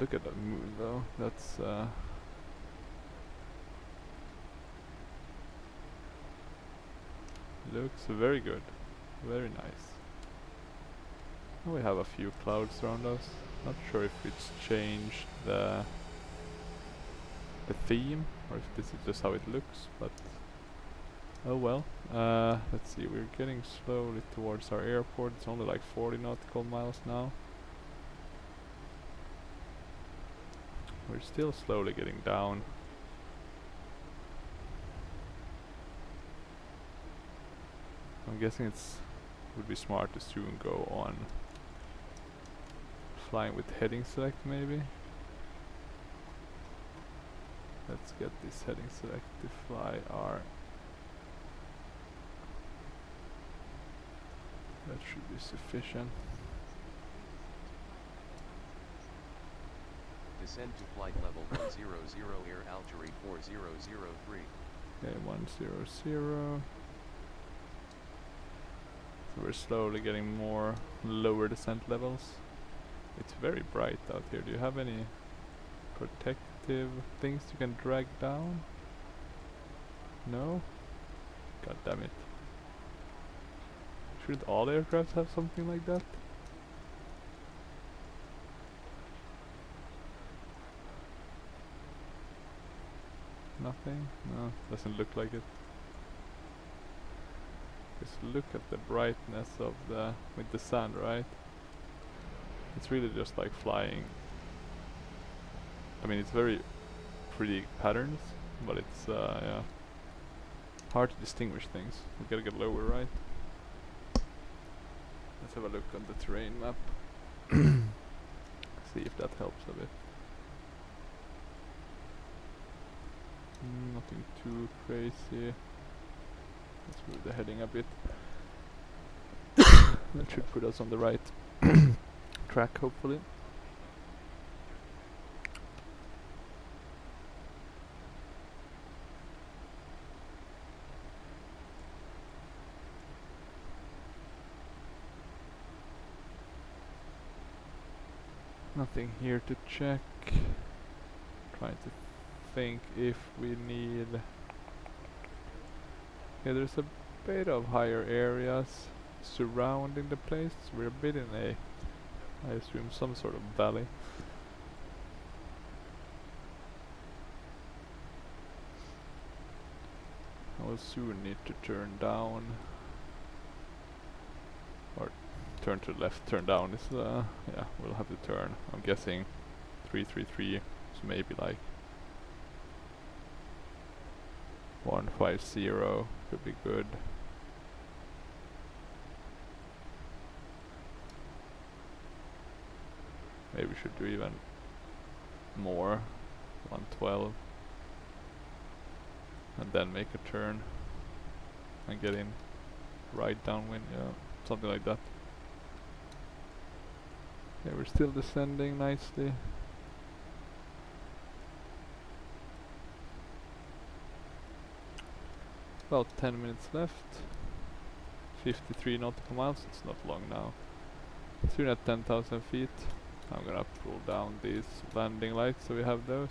Look at that moon though, that's looks very good, very nice. Now we have a few clouds around us. Not sure if it's changed the theme or if this is just how it looks, but Oh well. Let's see, we're getting slowly towards our airport. It's only like 40 nautical miles now. We're still slowly getting down. I'm guessing would be smart to soon go on flying with heading select maybe. Let's get this heading select to fly our... That should be sufficient. Descend to flight level 100 Air Algerie 4003. Okay, 100. So we're slowly getting more lower descent levels. It's very bright out here. Do you have any protective things you can drag down? No? God damn it. Shouldn't all aircraft have something like that? Nothing? No, doesn't look like it. Just look at the brightness of with the sun, right? It's really just like flying. I mean, it's very pretty patterns, but it's yeah, hard to distinguish things. We gotta get lower, right? Let's have a look on the terrain map. See if that helps a bit. Nothing too crazy. Let's move the heading a bit. That should put us on the right track, hopefully. Nothing here to check. Trying to think if we need... Yeah, there's a bit of higher areas surrounding the place. We're a bit in a, I assume, some sort of valley. I will soon need to turn down, or turn to the left. Turn down is yeah, we'll have to turn. I'm guessing 333, so maybe like 150 could be good. Maybe we should do even more, 112, and then make a turn and get in right downwind, yeah, something like that. Yeah, we're still descending nicely. About 10 minutes left. 53 nautical miles, it's not long now. Soon at 10,000 feet. I'm gonna pull down these landing lights so we have those.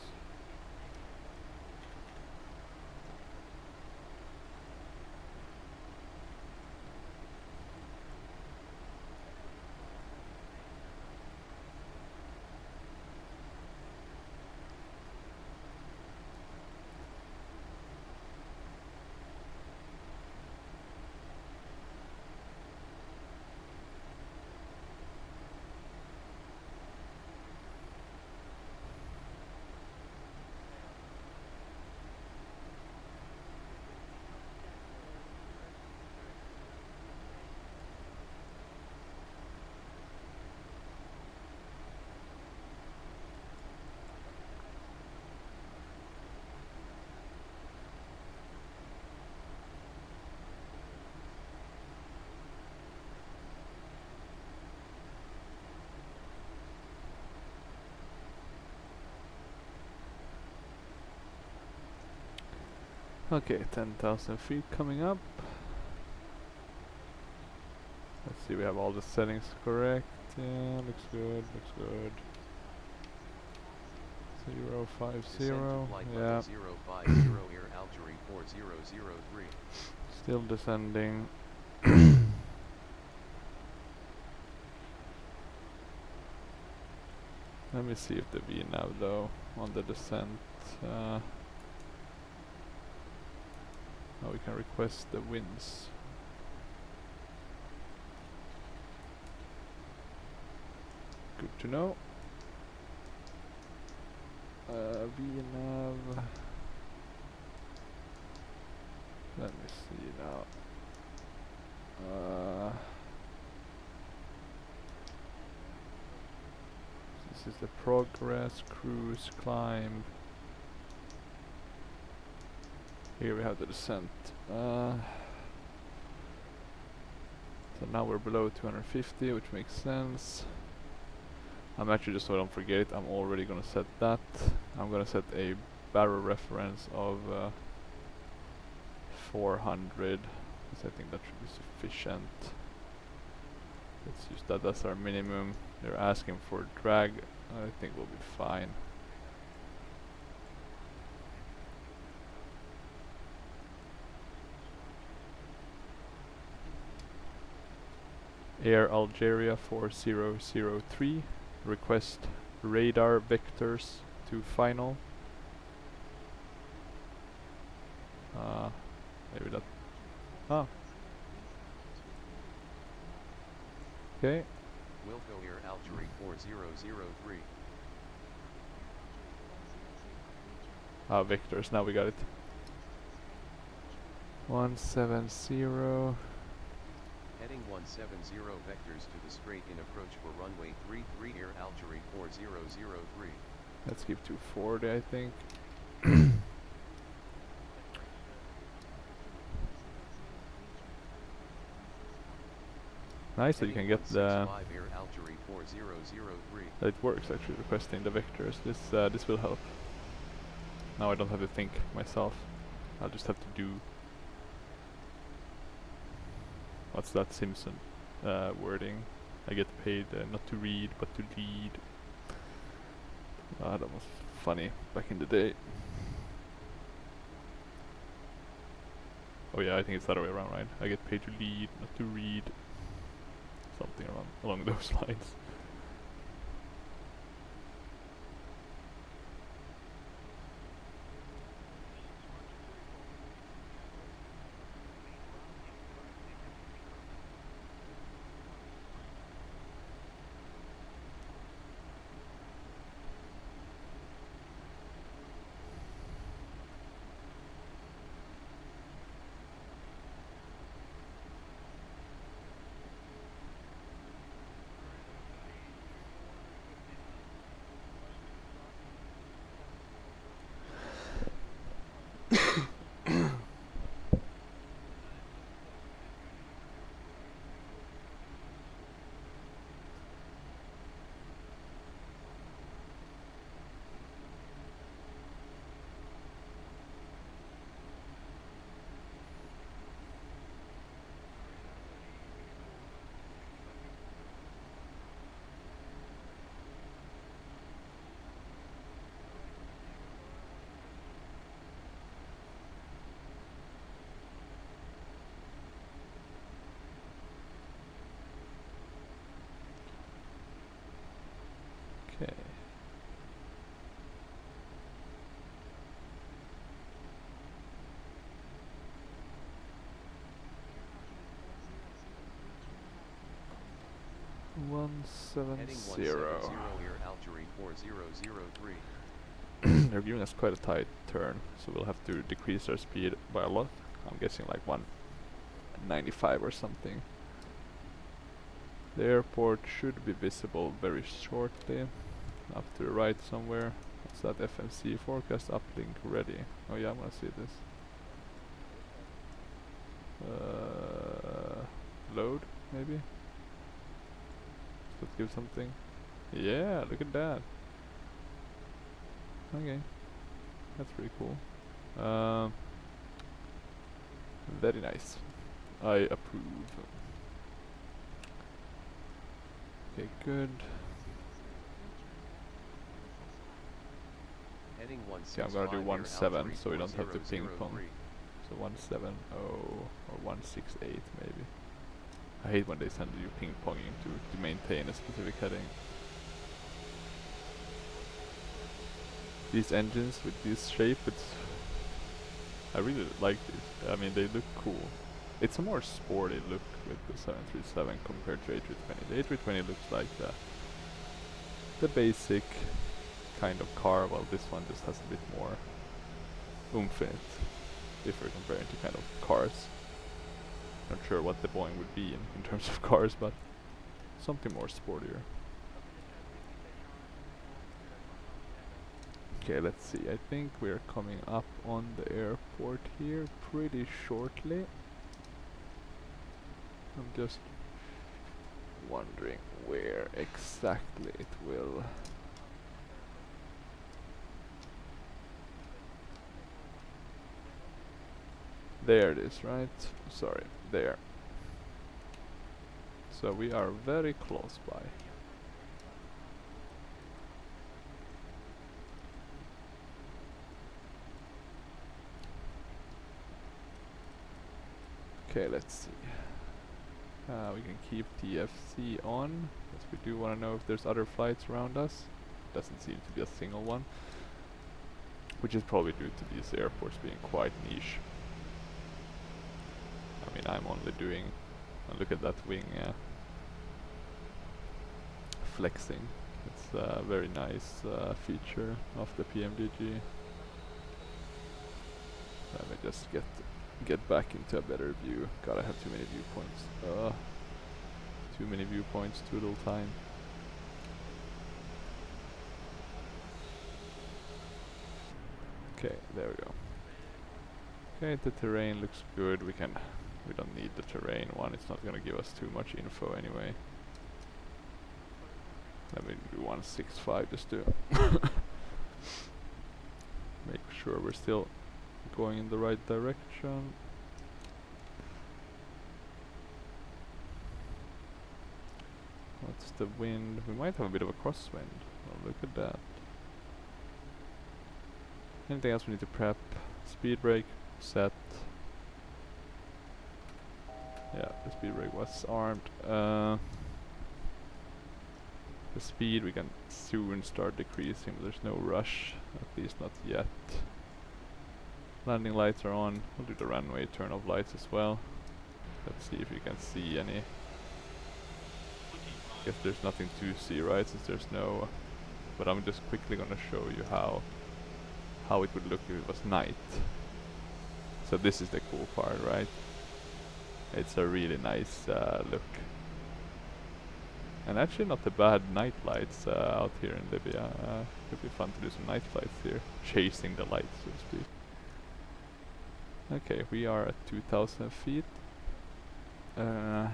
Okay, 10,000 feet coming up. Let's see, we have all the settings correct. Yeah, looks good, looks good. 050, yeah. 050 Air Algerie 4003. Still descending. Let me see if the VNAV though on the descent. Now we can request the winds. Good to know. VNav. Let me see now. This is the progress, cruise, climb. Here we have the descent. So now we're below 250, which makes sense. I'm actually, just so I don't forget it, I'm already gonna set that. I'm gonna set a barrel reference of 400, because I think that should be sufficient. Let's use that as our minimum. They're asking for drag. I think we'll be fine. Air Algeria 4003. Request radar vectors to final. Maybe that. Ah. Okay. Wilco Air Algerie 4003. Ah, vectors. Now we got it. 170. Heading 170 vectors to the straight in approach for runway 33 Air Algerie 4003. Let's keep 240, I think. Nice that you can get the. Air Algerie 4003. That it works actually requesting the vectors. This will help. Now I don't have to think myself. I'll just have to do. What's that Simpson wording? I get paid not to read but to lead. That was funny back in the day. Oh yeah, I think it's the other way around, right? I get paid to lead, not to read. Something along those lines. Okay. Heading 170 Air Algerie 4003. They're giving us quite a tight turn, so we'll have to decrease our speed by a lot. I'm guessing like 195 or something. The airport should be visible very shortly. Up to the right somewhere. What's that? FMC forecast uplink ready. Oh yeah, I'm gonna see this. Load, maybe? Let's give something. Yeah, look at that. Okay. That's pretty cool. Very nice. I approve. Okay, good. Heading Okay, I'm gonna do 17 so we don't have to ping pong. 4003. So 170 or 168 maybe. I hate when they send you ping ponging to maintain a specific heading. These engines with this shape, I really like these. I mean, they look cool. It's a more sporty look with the 737 compared to A320. The A320 looks like the basic kind of car, while this one just has a bit more oomph in it, if we're comparing to kind of cars. Not sure what the Boeing would be in terms of cars, but something more sportier. Okay, let's see. I think we're coming up on the airport here pretty shortly. I'm just wondering where exactly it will. There it is, right? Sorry, there. So we are very close by. Okay, let's see. We can keep TFC on, because we do want to know if there's other flights around us. Doesn't seem to be a single one, which is probably due to these airports being quite niche. I mean, I'm only doing, look at that wing flexing. It's a very nice feature of the PMDG. Let me just get back into a better view. God, I have too many viewpoints. Too many viewpoints, too little time. Okay, there we go. Okay, the terrain looks good. We don't need the terrain one. It's not gonna give us too much info anyway. Let me do 165 just to make sure we're still going in the right direction. What's the wind? We might have a bit of a crosswind. Oh, look at that. Anything else we need to prep? Speed brake set. Yeah, the speed brake was armed. The speed we can soon start decreasing, but there's no rush, at least not yet. Landing lights are on. We'll do the runway turn off lights as well. Let's see if you can see any. Guess there's nothing to see, right, since there's no. But I'm just quickly gonna show you how it would look if it was night. So this is the cool part, right? It's a really nice look. And actually not the bad night lights out here in Libya. Could be fun to do some night flights here, chasing the lights, so to speak. Okay, we are at 2,000 feet. Now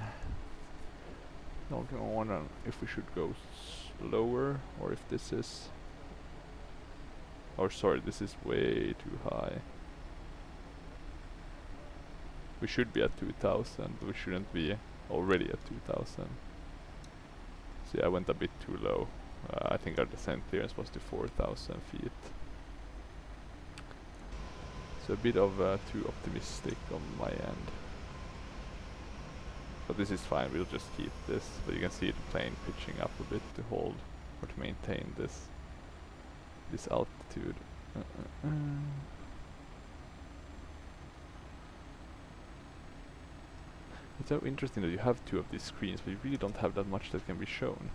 I'm wondering if we should go slower, or if this is... Or sorry, this is way too high. We should be at 2,000, but we shouldn't be already at 2,000. See, I went a bit too low. I think our descent clearance was to 4,000 feet. So a bit of too optimistic on my end. But this is fine, we'll just keep this. But you can see the plane pitching up a bit to hold or to maintain this altitude. It's so interesting that you have two of these screens, but you really don't have that much that can be shown.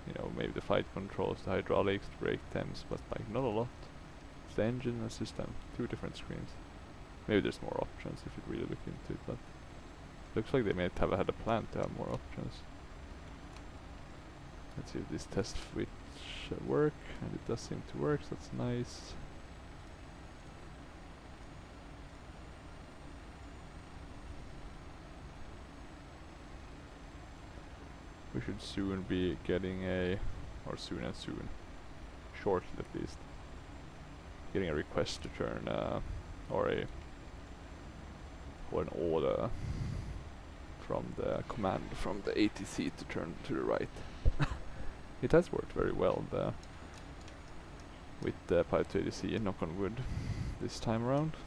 You know, maybe the flight controls, the hydraulics, the brake temps, but like not a lot. It's the engine and system, two different screens. Maybe there's more options if you really look into it, but looks like they may have had a plan to have more options. Let's see if this test switch work, and it does seem to work, so that's nice. We should soon be getting or soon, shortly at least, getting a request to turn, or an order from the command from the ATC to turn to the right. It has worked very well with the Pilot to ATC, knock on wood, this time around.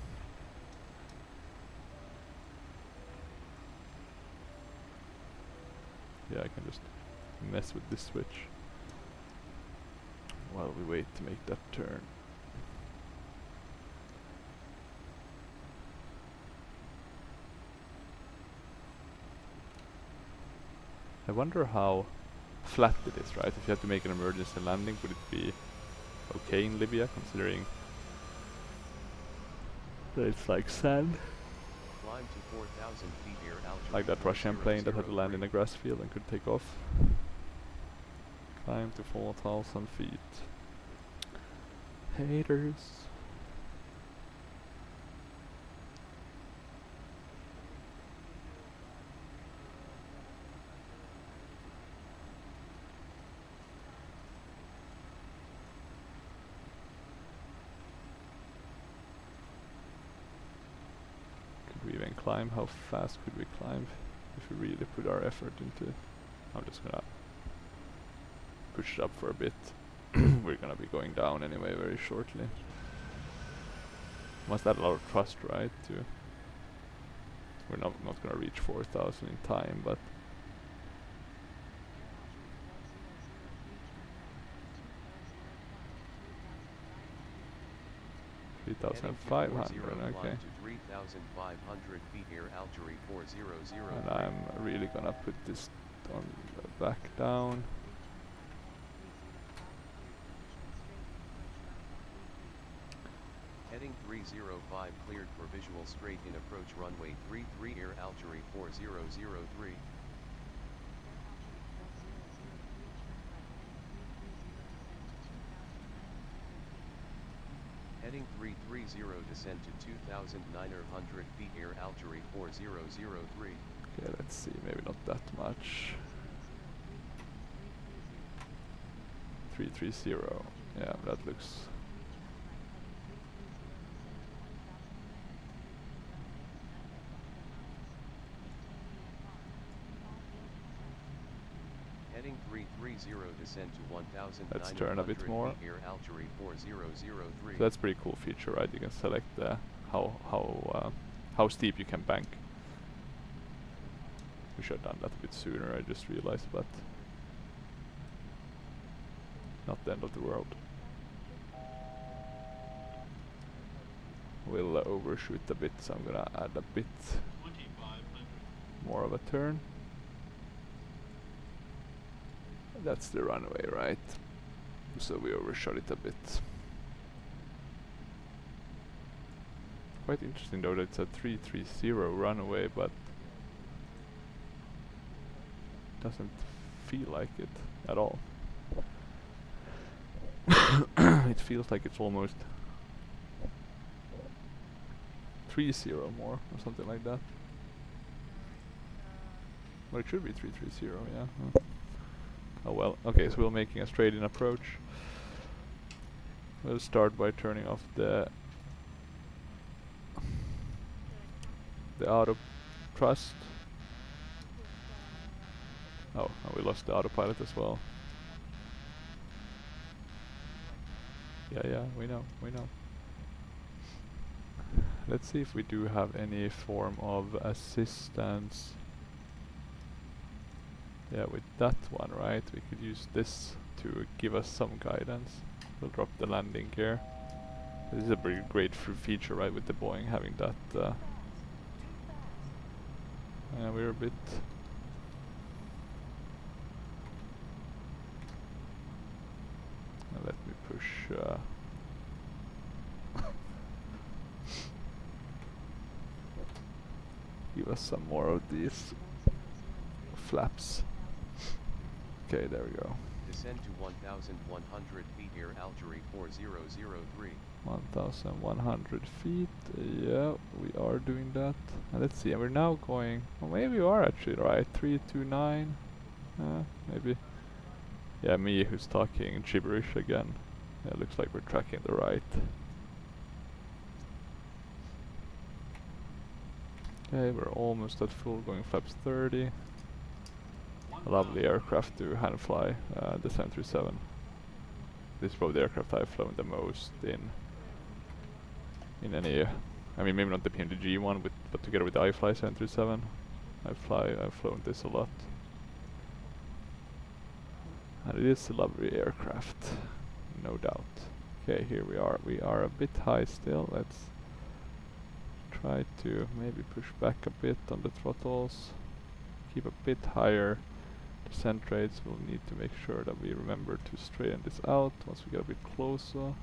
Yeah, I can just mess with this switch while we wait to make that turn. I wonder how flat it is, right? If you had to make an emergency landing, would it be okay in Libya, considering that it's like sand? Climb to 4,000 feet near Algerie. Like that Russian plane that had to land in a grass field and could take off. Climb to 4,000 feet. Haters. Could we even climb? How fast could we climb if we really put our effort into it? I'm just gonna push it up for a bit. We're gonna be going down anyway very shortly. Must add a lot of trust, right? We're not gonna reach 4,000 in time, but 3,500. Okay. To 3,500 feet near Algerie 4003. And I'm really gonna put this on the back down. Heading 305 cleared for visual straight in approach runway 33 near Algerie 4003. Heading 330 descend to 2,900 feet near Algerie 4003. Okay, let's see, maybe not that much. 330. Yeah, that looks. Heading 330 descend to 1,900 Let's turn a bit more. feet near Algerie 4003. So that's a pretty cool feature, right? You can select how steep you can bank. We should have done that a bit sooner, I just realized, but not the end of the world. We'll overshoot a bit, so I'm gonna add a bit more of a turn. That's the runway, right? So we overshot it a bit. Quite interesting though that it's a 330 runway, but doesn't feel like it at all. It feels like it's almost 30 more or something like that. Well, it should be 330, yeah. Oh well. Okay, so we're making a straight in approach. We'll start by turning off the auto thrust. Oh, and we lost the autopilot as well. Yeah, we know. Let's see if we do have any form of assistance. Yeah, with that one, right? We could use this to give us some guidance. We'll drop the landing gear. This is a pretty great feature, right? With the Boeing having that. And we're a bit. Let me push. Give us some more of these flaps. Okay, there we go. Descend to 1,100 feet near Algerie 4003. 1,100 feet. Yeah, we are doing that. And let's see, and we're now going. Well, maybe we are actually right. 329. Maybe. Yeah, me who's talking gibberish again. Yeah, looks like we're tracking the right. Okay, we're almost at full, going flaps 30. A lovely aircraft to hand fly, the 737. This is probably the aircraft I've flown the most in any. I mean, maybe not the PMDG one, but together with the iFly 737, I've flown this a lot. And it is a lovely aircraft, no doubt. Okay, here we are. We are a bit high still. Let's try to maybe push back a bit on the throttles. Keep a bit higher Descent rates, we'll need to make sure that we remember to straighten this out once we get a bit closer.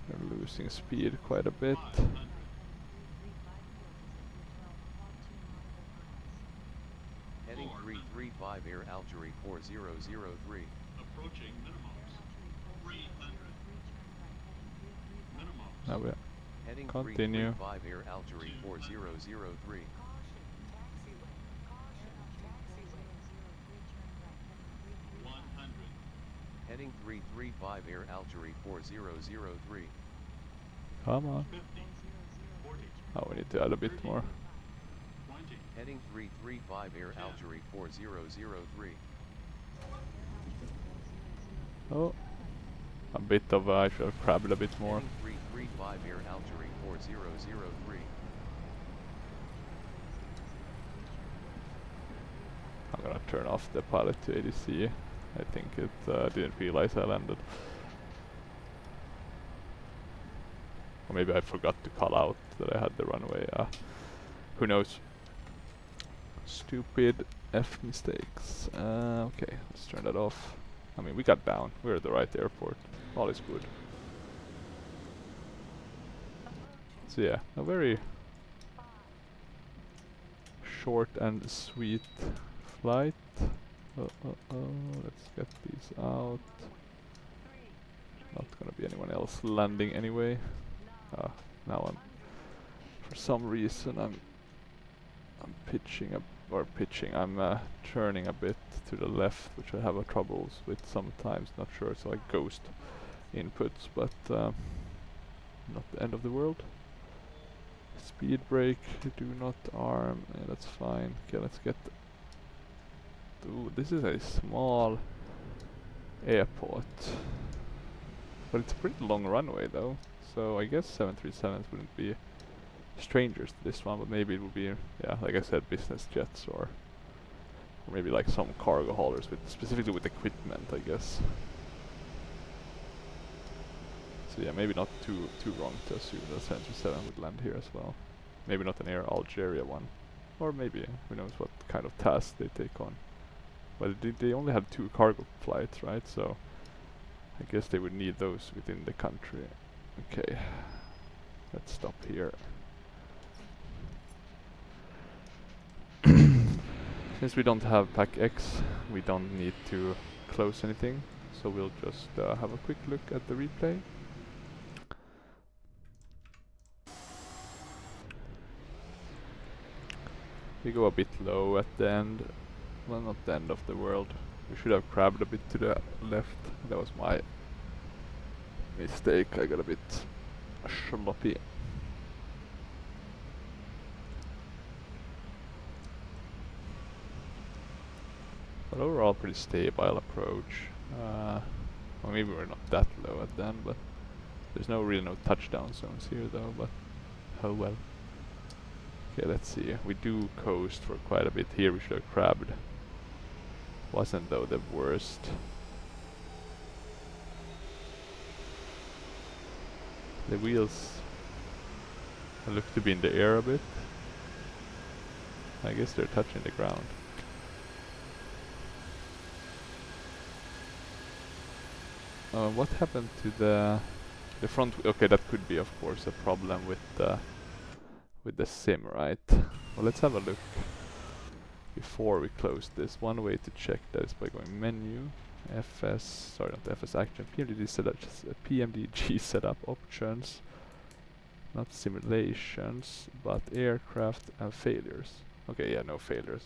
We're losing speed quite a bit. Heading 335 Air Algerie 4003. Approaching minimums. 300. Minimums. Now we Heading continue. 335 Air Algerie 4003. 100. Heading 335 Air Algerie 4003. Come on. 50. 40. Oh, we need to add a bit more. 20. Heading 335 Air Algerie 4003. Oh, a bit of I should have crabbed a bit more. Heading 335 Air Algerie 4003. I'm gonna turn off the pilot to ADC. I think it didn't realize I landed. Or maybe I forgot to call out that I had the runway. Who knows? Stupid F mistakes. Okay, let's turn that off. I mean, we got down. We're at the right airport. All is good. So yeah, a very short and sweet flight. Let's get these out. Not gonna be anyone else landing anyway. Now for some reason I'm pitching I'm turning a bit to the left, which I have troubles with sometimes, not sure, so I ghost inputs, but not the end of the world. Speed brake, do not arm, yeah, that's fine. Okay, let's get... Ooh, this is a small airport, but it's a pretty long runway though, so I guess 737s wouldn't be strangers to this one, but maybe it would be, yeah, like I said, business jets or maybe like some cargo haulers with specifically with equipment, I guess. So yeah, maybe not too wrong to assume that 737 would land here as well. Maybe not an Air Algeria one, or maybe who knows what kind of task they take on. But they only have 2 cargo flights, right? So I guess they would need those within the country. Okay, let's stop here. Since we don't have Pack X, we don't need to close anything, so we'll just have a quick look at the replay. We go a bit low at the end. Well, not the end of the world. We should have crabbed a bit to the left. That was my mistake. I got a bit sloppy. But overall pretty stable approach. Well, maybe we're not that low at the end, but there's really no touchdown zones here though, but oh well. Okay, let's see. We do coast for quite a bit here. We should have crabbed. Wasn't though the worst. The wheels look to be in the air a bit. I guess they're touching the ground. What happened to the front? Okay, that could be, of course, a problem with the sim, right? Well, let's have a look before we close this. One way to check that is by going menu, FS, sorry, not FS action, PMDG setup, PMDG setup options, not simulations, but aircraft and failures. Okay, yeah, no failures,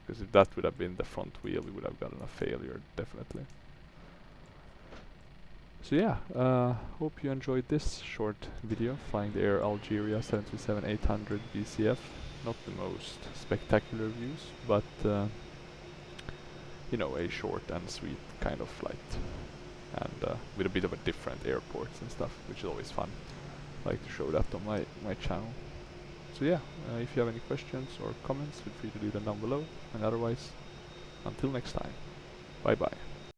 because if that would have been the front wheel, we would have gotten a failure, definitely. So yeah, hope you enjoyed this short video flying the Air Algeria 737-800BCF. Not the most spectacular views, but you know, a short and sweet kind of flight, and with a bit of a different airports and stuff, which is always fun. I like to show that on my channel. So yeah, if you have any questions or comments, feel free to leave them down below, and otherwise, until next time, bye bye.